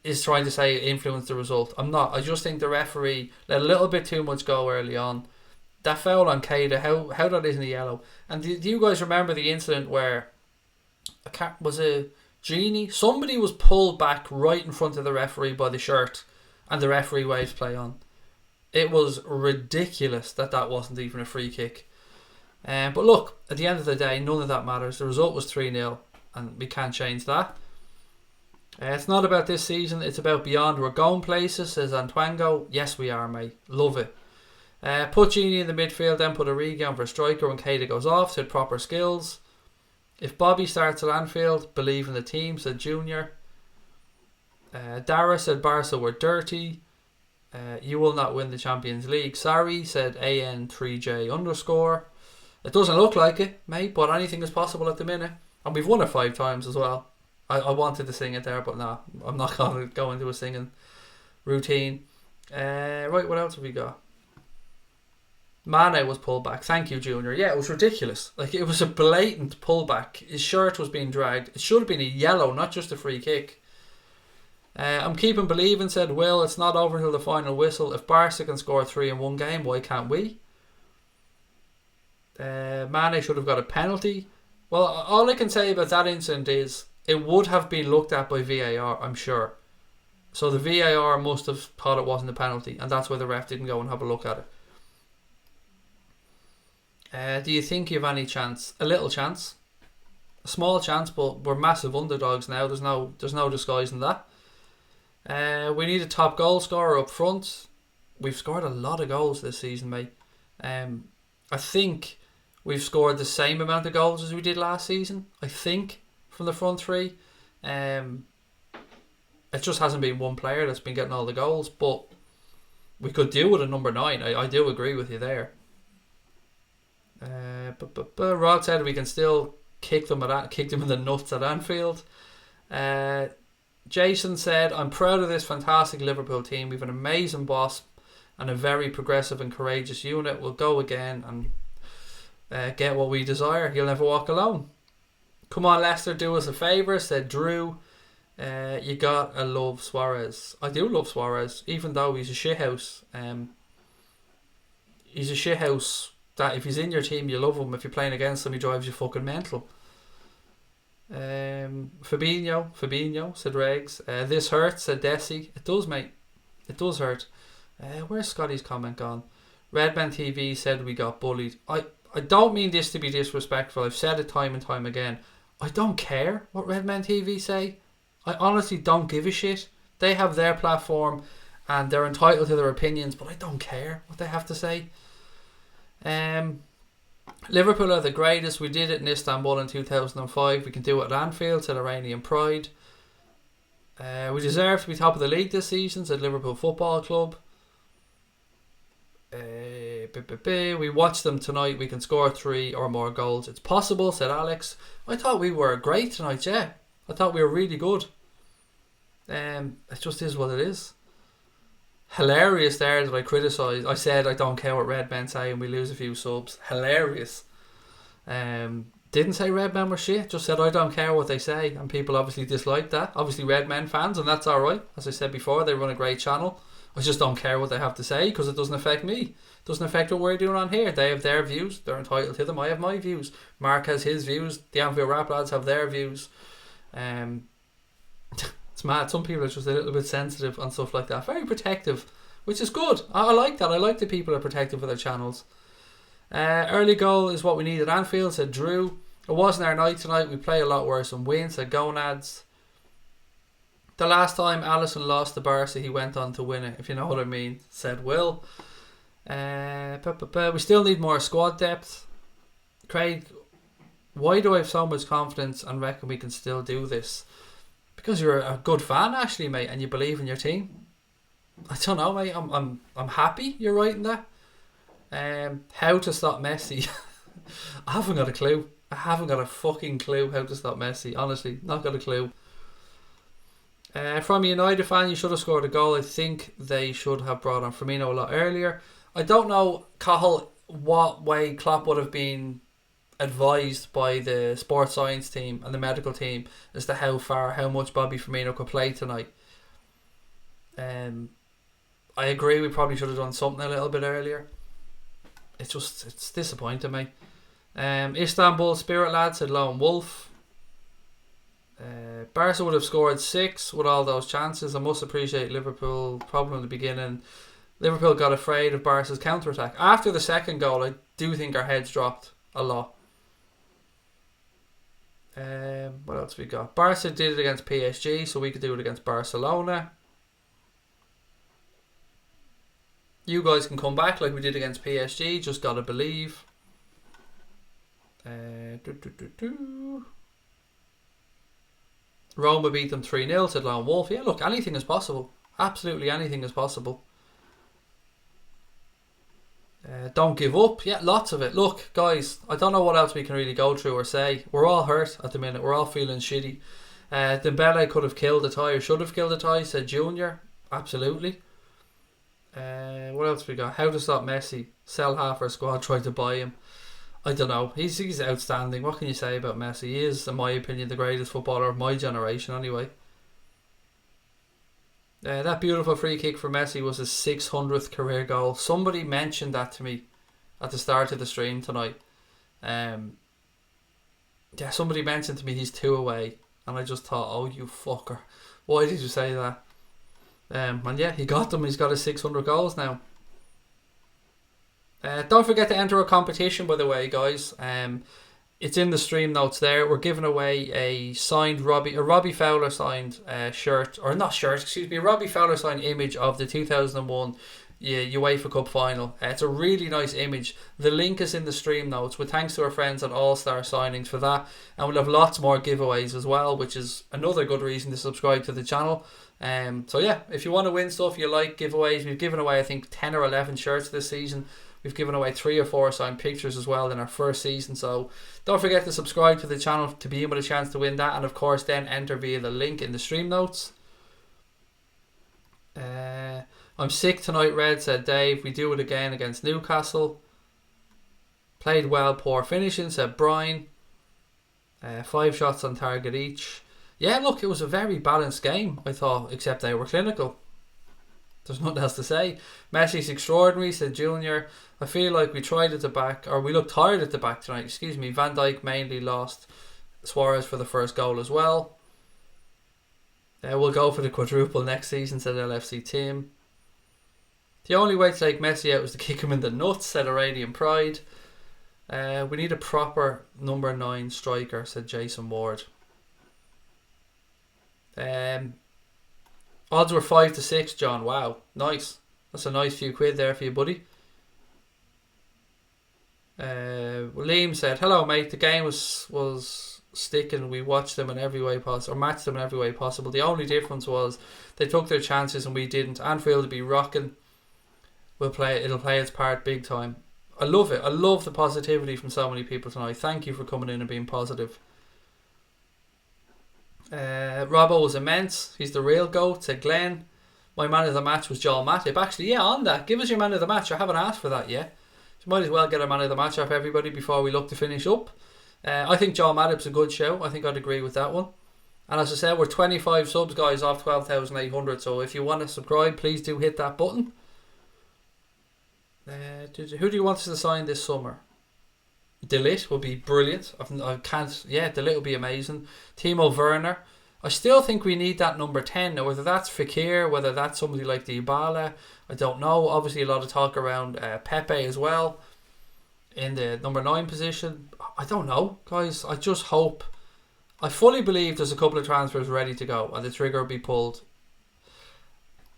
is trying to say influence the result. I'm not. I just think the referee let a little bit too much go early on. That foul on Keita, how that isn't a yellow. And do you guys remember the incident where was a Genie? Somebody was pulled back right in front of the referee by the shirt, and the referee waves play on. It was ridiculous that wasn't even a free kick. But look, at the end of the day, none of that matters. The result was 3-0, and we can't change that. It's not about this season, it's about beyond. We're going places, says Antoango. Yes, we are, mate. Love it. Put Genie in the midfield, then put Origi on for a striker when Keita goes off, said Proper Skills. If Bobby starts at Anfield, believe in the team, said Junior. Dara said Barca were dirty. You will not win the Champions League. Sorry, said AN3J_. It doesn't look like it, mate, but anything is possible at the minute. And we've won it 5 times as well. I wanted to sing it there, but no, I'm not going to go into a singing routine. Right, what else have we got? Mane was pulled back. Thank you, Junior. Yeah, it was ridiculous. Like, it was a blatant pullback. His shirt was being dragged. It should have been a yellow, not just a free kick. I'm keeping believing, said Will. It's not over until the final whistle. If Barca can score 3 in one game, why can't we? Mane should have got a penalty. Well, all I can say about that incident is it would have been looked at by VAR, I'm sure. So the VAR must have thought it wasn't a penalty, and that's why the ref didn't go and have a look at it. Do you think you have any chance? A little chance. A small chance, but we're massive underdogs now. There's no disguising that. We need a top goal scorer up front. We've scored a lot of goals this season, mate. I think we've scored the same amount of goals as we did last season, I think, from the front three. It just hasn't been one player that's been getting all the goals, but we could do with a number 9. I do agree with you there. But Rod said we can still kick them in the nuts at Anfield. Jason said, I'm proud of this fantastic Liverpool team. We've an amazing boss and a very progressive and courageous unit. We'll go again and get what we desire. He'll never walk alone. Come on, Leicester, do us a favour, said Drew. You gotta love Suarez. I do love Suarez, even though he's a shithouse. He's a shithouse that if he's in your team, you love him. If you're playing against him, he drives you fucking mental. Fabinho, said Regs. This hurts, said Desi. It does, mate. It does hurt. Where's Scotty's comment gone? Redman TV said we got bullied. I don't mean this to be disrespectful. I've said it time and time again. I don't care what Redman TV say. I honestly don't give a shit. They have their platform, and they're entitled to their opinions, but I don't care what they have to say. Liverpool are the greatest. We did it in Istanbul in 2005. We can do it at Anfield, said Iranian Pride. We deserve to be top of the league this season, said Liverpool Football Club. We watched them tonight. We can score 3 or more goals. It's possible, said Alex. I thought we were great tonight, yeah. I thought we were really good. It just is what it is. Hilarious there that I criticised. I said I don't care what red men say and we lose a few subs. Hilarious. Didn't say red men were shit. Just said I don't care what they say, and people obviously disliked that. Obviously red men fans, and that's alright. As I said before, they run a great channel. I just don't care what they have to say because it doesn't affect me. It doesn't affect what we're doing on here. They have their views. They're entitled to them. I have my views. Mark has his views. The Anfield Rap lads have their views. It's mad. Some people are just a little bit sensitive and stuff like that. Very protective, which is good. I like that. I like that people are protective of their channels. Early goal is what we need at Anfield, said Drew. It wasn't our night tonight. We play a lot worse and win, said Gonads. The last time Alisson lost to Barca, he went on to win it, if you know what I mean, said Will. We still need more squad depth. Craig, why do I have so much confidence and reckon we can still do this? Because you're a good fan, Ashley, mate, and you believe in your team. I don't know, mate. I'm happy you're writing that. How to stop Messi? I haven't got a clue. I haven't got a fucking clue how to stop Messi. Honestly, not got a clue. From a United fan, you should have scored a goal. I think they should have brought on Firmino a lot earlier. I don't know, Cahill, what way Klopp would have been advised by the sports science team and the medical team as to how much Bobby Firmino could play tonight. I agree, we probably should have done something a little bit earlier. It's disappointing me. Istanbul Spirit Lad said Lone Wolf. Barca would have scored 6 with all those chances. I must appreciate Liverpool problem in the beginning. Liverpool got afraid of Barca's counter-attack. After the second goal, I do think our heads dropped a lot. What else we got? Barca did it against PSG, so we could do it against Barcelona. You guys can come back like we did against PSG. Just gotta believe. Roma beat them 3-0, said Lone Wolf. Yeah, look, anything is possible. Absolutely anything is possible. Don't give up. Yeah, lots of it. Look, guys, I don't know what else we can really go through or say. We're all hurt at the minute. We're all feeling shitty. Dembele could have killed a tie or should have killed a tie, said Junior. Absolutely. What else we got? How to stop Messi. Sell half our squad, try to buy him. I don't know. He's outstanding. What can you say about Messi? He is, in my opinion, the greatest footballer of my generation anyway. That beautiful free kick for Messi was his 600th career goal. Somebody mentioned that to me at the start of the stream tonight. Somebody mentioned to me he's 2 away, and I just thought, oh, you fucker, why did you say that? And yeah, he got them. He's got his 600 goals now. Don't forget to enter a competition, by the way, guys. It's in the stream notes there. We're giving away a signed Robbie Fowler signed shirt, or not shirt, excuse me, a Robbie Fowler signed image of the 2001 UEFA Cup final. It's a really nice image. The link is in the stream notes, with thanks to our friends at All Star Signings for that. And we'll have lots more giveaways as well, which is another good reason to subscribe to the channel. So yeah, if you want to win stuff you like, giveaways, we've given away I think 10 or 11 shirts this season. We've given away 3 or 4 signed pictures as well in our first season, so don't forget to subscribe to the channel to be able to chance to win that, and of course then enter via the link in the stream notes. I'm sick tonight, Red, said Dave. We do it again against Newcastle. Played well, poor finishing, said Brian. 5 shots on target each. Yeah, look, it was a very balanced game, I thought, except they were clinical. There's nothing else to say. Messi's extraordinary, said Junior. I feel like we tried at the back, or we looked tired at the back tonight, excuse me. Van Dijk mainly lost. Suarez for the first goal as well. We'll go for the quadruple next season, said LFC Tim. The only way to take Messi out was to kick him in the nuts, said Iranian Pride. We need a proper number 9 striker, said Jason Ward. I Odds were 5-6, John. Wow, nice. That's a nice few quid there for you, buddy. Liam said, "Hello, mate. The game was sticking. We watched them in every way possible, or matched them in every way possible. The only difference was they took their chances and we didn't. Anfield will be rocking. It'll play its part big time." I love it. I love the positivity from so many people tonight. Thank you for coming in and being positive. Robbo was immense. He's the real GOAT, said Glenn. My man of the match was Joel Matip. Actually, yeah, on that, give us your man of the match. I haven't asked for that yet. So might as well get a man of the match off everybody before we look to finish up. I think Joel Matip's a good show. I think I'd agree with that one. And as I said, we're 25 subs, guys, off 12,800. So if you want to subscribe, please do hit that button. Who do you want us to sign this summer? De Ligt will be brilliant. De Ligt will be amazing. Timo Werner. I still think we need that number 10. Now, whether that's Fekir, whether that's somebody like Dybala, I don't know. Obviously, a lot of talk around Pepe as well in the number 9 position. I don't know, guys. I just hope. I fully believe there's a couple of transfers ready to go and the trigger will be pulled.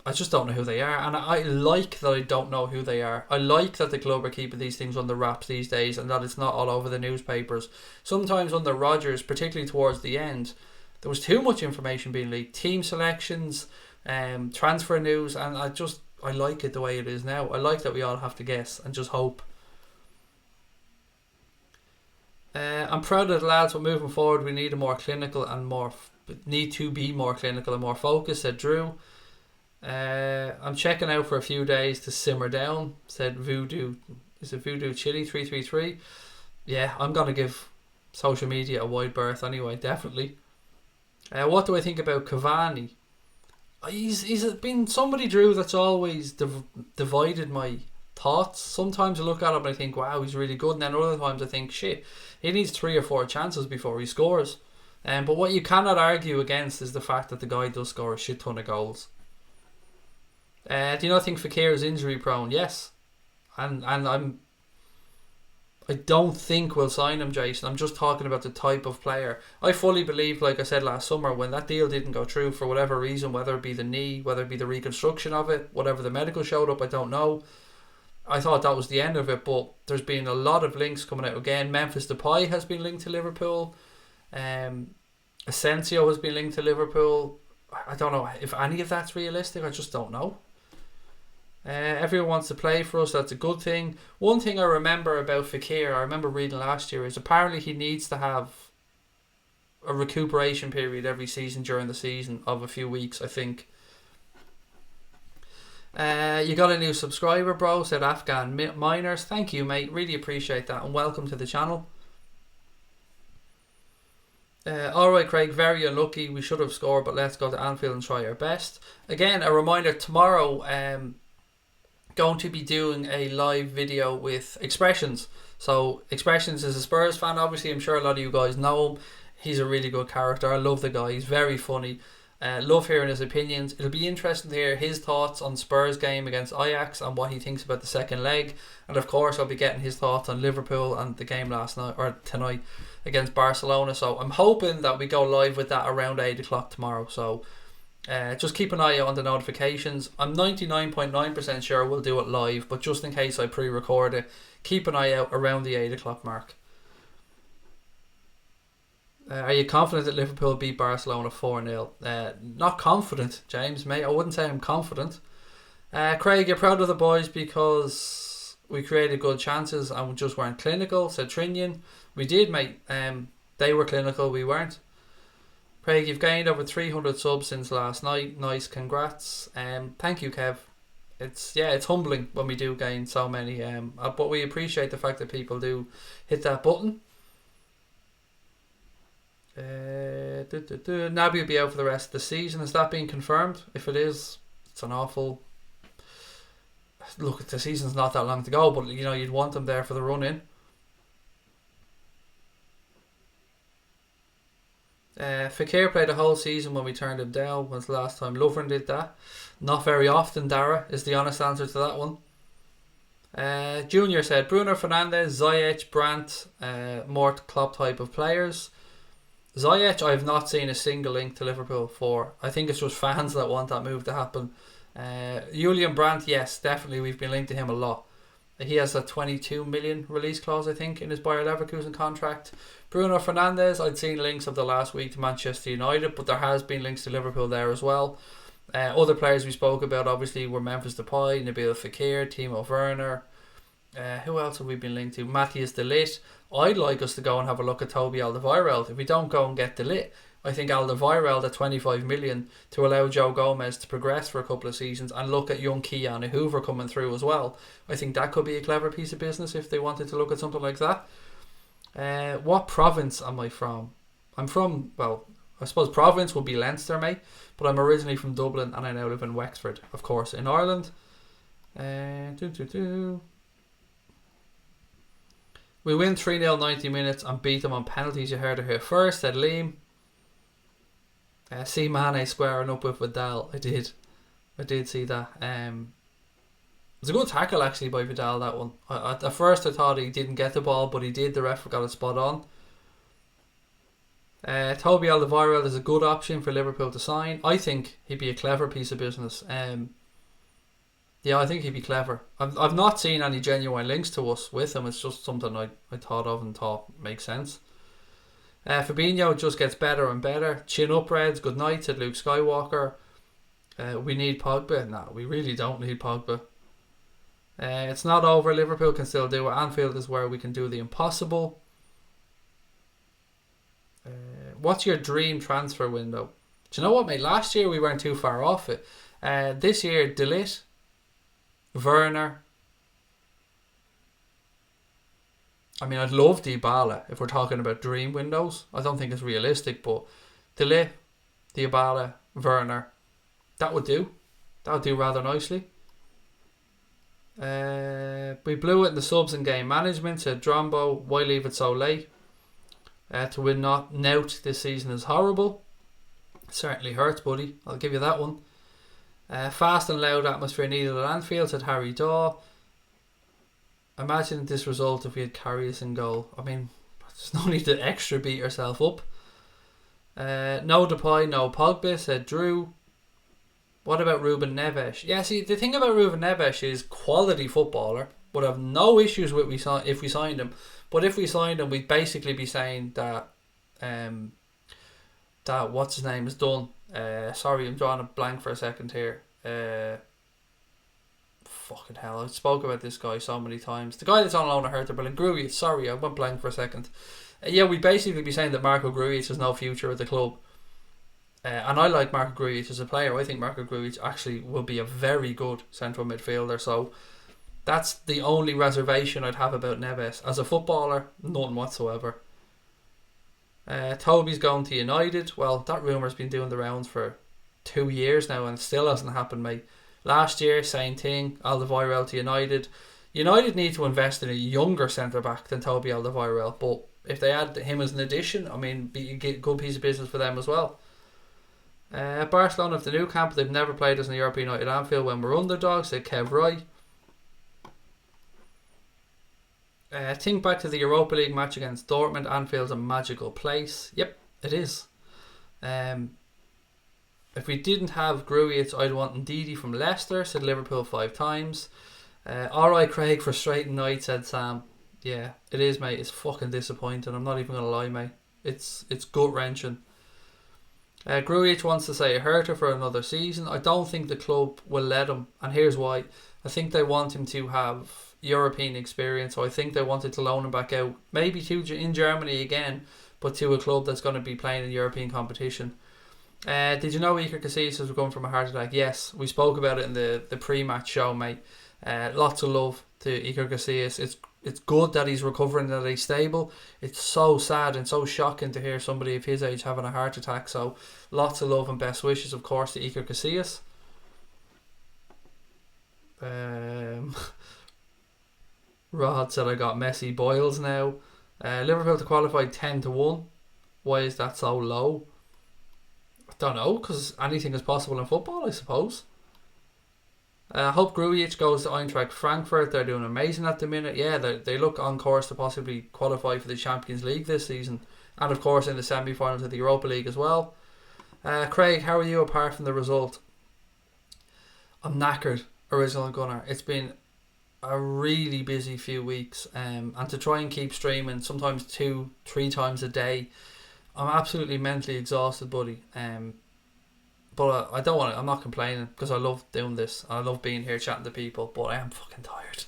I just don't know who they are, and I like that I don't know who they are. I like that the club are keeping these things under wraps these days and that it's not all over the newspapers. Sometimes under Rodgers, particularly towards the end, there was too much information being leaked. Team selections, transfer news, and I like it the way it is now. I like that we all have to guess and just hope. I'm proud of the lads, but moving forward we need to be more clinical and more focused, said Drew. I'm checking out for a few days to simmer down, said Voodoo. Is it Voodoo Chili 333? Yeah, I'm gonna give social media a wide berth anyway, definitely. What do I think about Cavani? He's been somebody, Drew, that's always divided my thoughts. Sometimes I look at him and I think, wow, he's really good, and then other times I think, shit, he needs 3 or 4 chances before he scores. But what you cannot argue against is the fact that the guy does score a shit ton of goals. Do you not think Fekir is injury prone? Yes. And I don't think we'll sign him, Jason. I'm just talking about the type of player. I fully believe, like I said last summer, when that deal didn't go through for whatever reason, whether it be the knee, whether it be the reconstruction of it, whatever the medical showed up, I don't know. I thought that was the end of it, but there's been a lot of links coming out again. Memphis Depay has been linked to Liverpool. Asensio has been linked to Liverpool. I don't know if any of that's realistic. I just don't know. Everyone wants to play for us. That's a good thing. One thing I remember about Fekir, I remember reading last year, is apparently he needs to have a recuperation period every season during the season of a few weeks, I think. You got a new subscriber, bro, said Afghan Miners. Thank you, mate. Really appreciate that, and welcome to the channel. Alright, Craig, very unlucky. We should have scored, but let's go to Anfield and try our best. Again, a reminder, tomorrow going to be doing a live video with Expressions. So Expressions is a Spurs fan, obviously. I'm sure a lot of you guys know him. He's a really good character. I love the guy. He's very funny. Love hearing his opinions. It'll be interesting to hear his thoughts on Spurs game against Ajax and what he thinks about the second leg. And of course I'll be getting his thoughts on Liverpool and the game last night, or tonight, against Barcelona. So I'm hoping that we go live with that around 8 o'clock tomorrow. So just keep an eye out on the notifications. I'm 99.9% sure we'll do it live, but just in case I pre-record it, keep an eye out around the 8 o'clock mark. Are you confident that Liverpool beat Barcelona 4-0? Not confident, James, mate. I wouldn't say I'm confident. Craig, you're proud of the boys because we created good chances and we just weren't clinical, said Trinian. We did, mate. They were clinical, we weren't. Craig, you've gained over 300 subs since last night. Nice, congrats. Thank you, Kev. It's humbling when we do gain so many. But we appreciate the fact that people do hit that button. Naby will be out for the rest of the season. Has that been confirmed? If it is, it's an awful... Look, the season's not that long to go, but you know, you'd want them there for the run-in. Fekir played a whole season when we turned him down. When's the last time Lovren did that? Not very often, Dara, is the honest answer to that one. Junior said Bruno Fernandes, Ziyech, Brandt, more Klopp type of players. Ziyech, I have not seen a single link to Liverpool for. I think it's just fans that want that move to happen. Julian Brandt, yes, definitely we've been linked to him a lot. He has a 22 million release clause, I think, in his Bayer Leverkusen contract. Bruno Fernandes, I'd seen links of the last week to Manchester United, but there has been links to Liverpool there as well. Other players we spoke about obviously were Memphis Depay, Nabil Fekir, Timo Werner. Who else have we been linked to? Matthias de Ligt. I'd like us to go and have a look at Toby Alderweireld. If we don't go and get de Ligt, I think Alderweireld at 25 million to allow Joe Gomez to progress for a couple of seasons and look at young Keanu Hoover coming through as well. I think that could be a clever piece of business if they wanted to look at something like that. What province am I from? I'm from, well, I suppose province would be Leinster, mate, but I'm originally from Dublin and I now live in Wexford, of course, in Ireland. We win 3-0 90 minutes and beat them on penalties. You heard it here first, said Liam. See Mane squaring up with Vidal. I did see that. It was a good tackle actually by Vidal, that one. At first I thought he didn't get the ball, but he did. The ref got it spot on. Toby Alderweireld is a good option for Liverpool to sign. I think he'd be a clever piece of business. Yeah, I think he'd be clever. I've not seen any genuine links to us with him. It's just something I thought of and thought makes sense. Fabinho just gets better and better. Chin up, Reds. Good night, said Luke Skywalker. We need Pogba. No, we really don't need Pogba. It's not over. Liverpool can still do it. Anfield is where we can do the impossible. What's your dream transfer window? Do you know what, mate? Last year we weren't too far off it. This year, de Ligt, Werner. I mean, I'd love Dybala if we're talking about dream windows. I don't think it's realistic, but de Ligt, Dybala, Werner, that would do. That would do rather nicely. We blew it in the subs and game management, said Drombo. Why leave it so late? To win not nout this season is horrible. It certainly hurts, buddy. I'll give you that one. Fast and loud atmosphere needed at Anfield, said Harry Daw. Imagine this result if we had Karius in goal. I mean, there's no need to extra beat yourself up. No Depay, no Pogba, said Drew. What about Ruben Neves? Yeah, see, the thing about Ruben Neves is quality footballer. Would have no issues with if we signed him. But if we signed him, we'd basically be saying that that what's his name is done. Sorry, I'm drawing a blank for a second here. Fucking hell, I spoke about this guy so many times. The guy that's on loan at Hertha Berlin, Grujic. Sorry, I went blank for a second. Yeah, we'd basically be saying that Marco Grujic has no future at the club. And I like Marco Grujic as a player. I think Marco Grujic actually will be a very good central midfielder. So that's the only reservation I'd have about Neves. As a footballer, none whatsoever. Toby's going to United. Well, that rumour's been doing the rounds for 2 years now and it still hasn't happened, mate. Last year, same thing. Alderweireld to United. United need to invest in a younger centre-back than Toby Alderweireld. But if they add him as an addition, I mean, be a good piece of business for them as well. Barcelona of the new camp, they've never played us in the European United Anfield when we're underdogs, said Kev Roy. Think back to the Europa League match against Dortmund. Anfield's a magical place. Yep, it is. If we didn't have Grujic, I'd want Ndidi from Leicester, said Liverpool 5 times. Alright Craig, frustrating night, said Sam. Yeah, it is, mate. It's fucking disappointing. I'm not even going to lie, mate. It's gut-wrenching. Grujic wants to say a Hertha for another season. I don't think the club will let him, and here's why. I think they want him to have European experience, so I think they wanted to loan him back out, maybe to in Germany again, but to a club that's going to be playing in European competition. Did you know Iker Casillas was going from a heart attack? Yes, we spoke about it in the pre-match show, mate. Lots of love to Iker Casillas. It's good that he's recovering, that he's stable. It's so sad and so shocking to hear somebody of his age having a heart attack. So lots of love and best wishes, of course, to Iker Casillas. Rod said I got Messi boils now. Liverpool to qualify 10-1. Why is that so low? I don't know, because anything is possible in football, I suppose. I hope Grujic goes to Eintracht Frankfurt. They're doing amazing at the minute. Yeah, they look on course to possibly qualify for the Champions League this season. And of course in the semi-finals of the Europa League as well. Craig, how are you apart from the result? I'm knackered, original gunner. It's been a really busy few weeks, and to try and keep streaming sometimes 2-3 times a day, I'm absolutely mentally exhausted, buddy. But I don't want to. I'm not complaining because I love doing this. I love being here chatting to people, but I am fucking tired.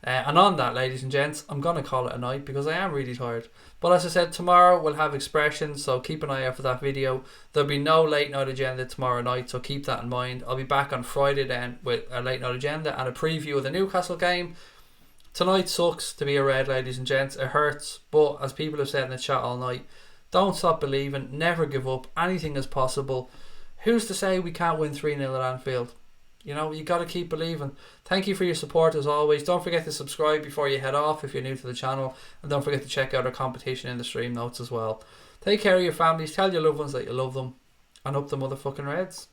And on that, ladies and gents, I'm gonna call it a night because I am really tired. But as I said, tomorrow we'll have expressions, so keep an eye out for that video. There'll be no late night agenda tomorrow night, so keep that in mind. I'll be back on Friday then with a late night agenda and a preview of the Newcastle game. Tonight sucks to be a red, ladies and gents. It hurts, but as people have said in the chat all night, don't stop believing, never give up. Anything is possible. Who's to say we can't win 3-0 at Anfield? You know, you got to keep believing. Thank you for your support as always. Don't forget to subscribe before you head off if you're new to the channel. And don't forget to check out our competition in the stream notes as well. Take care of your families. Tell your loved ones that you love them. And up the motherfucking Reds.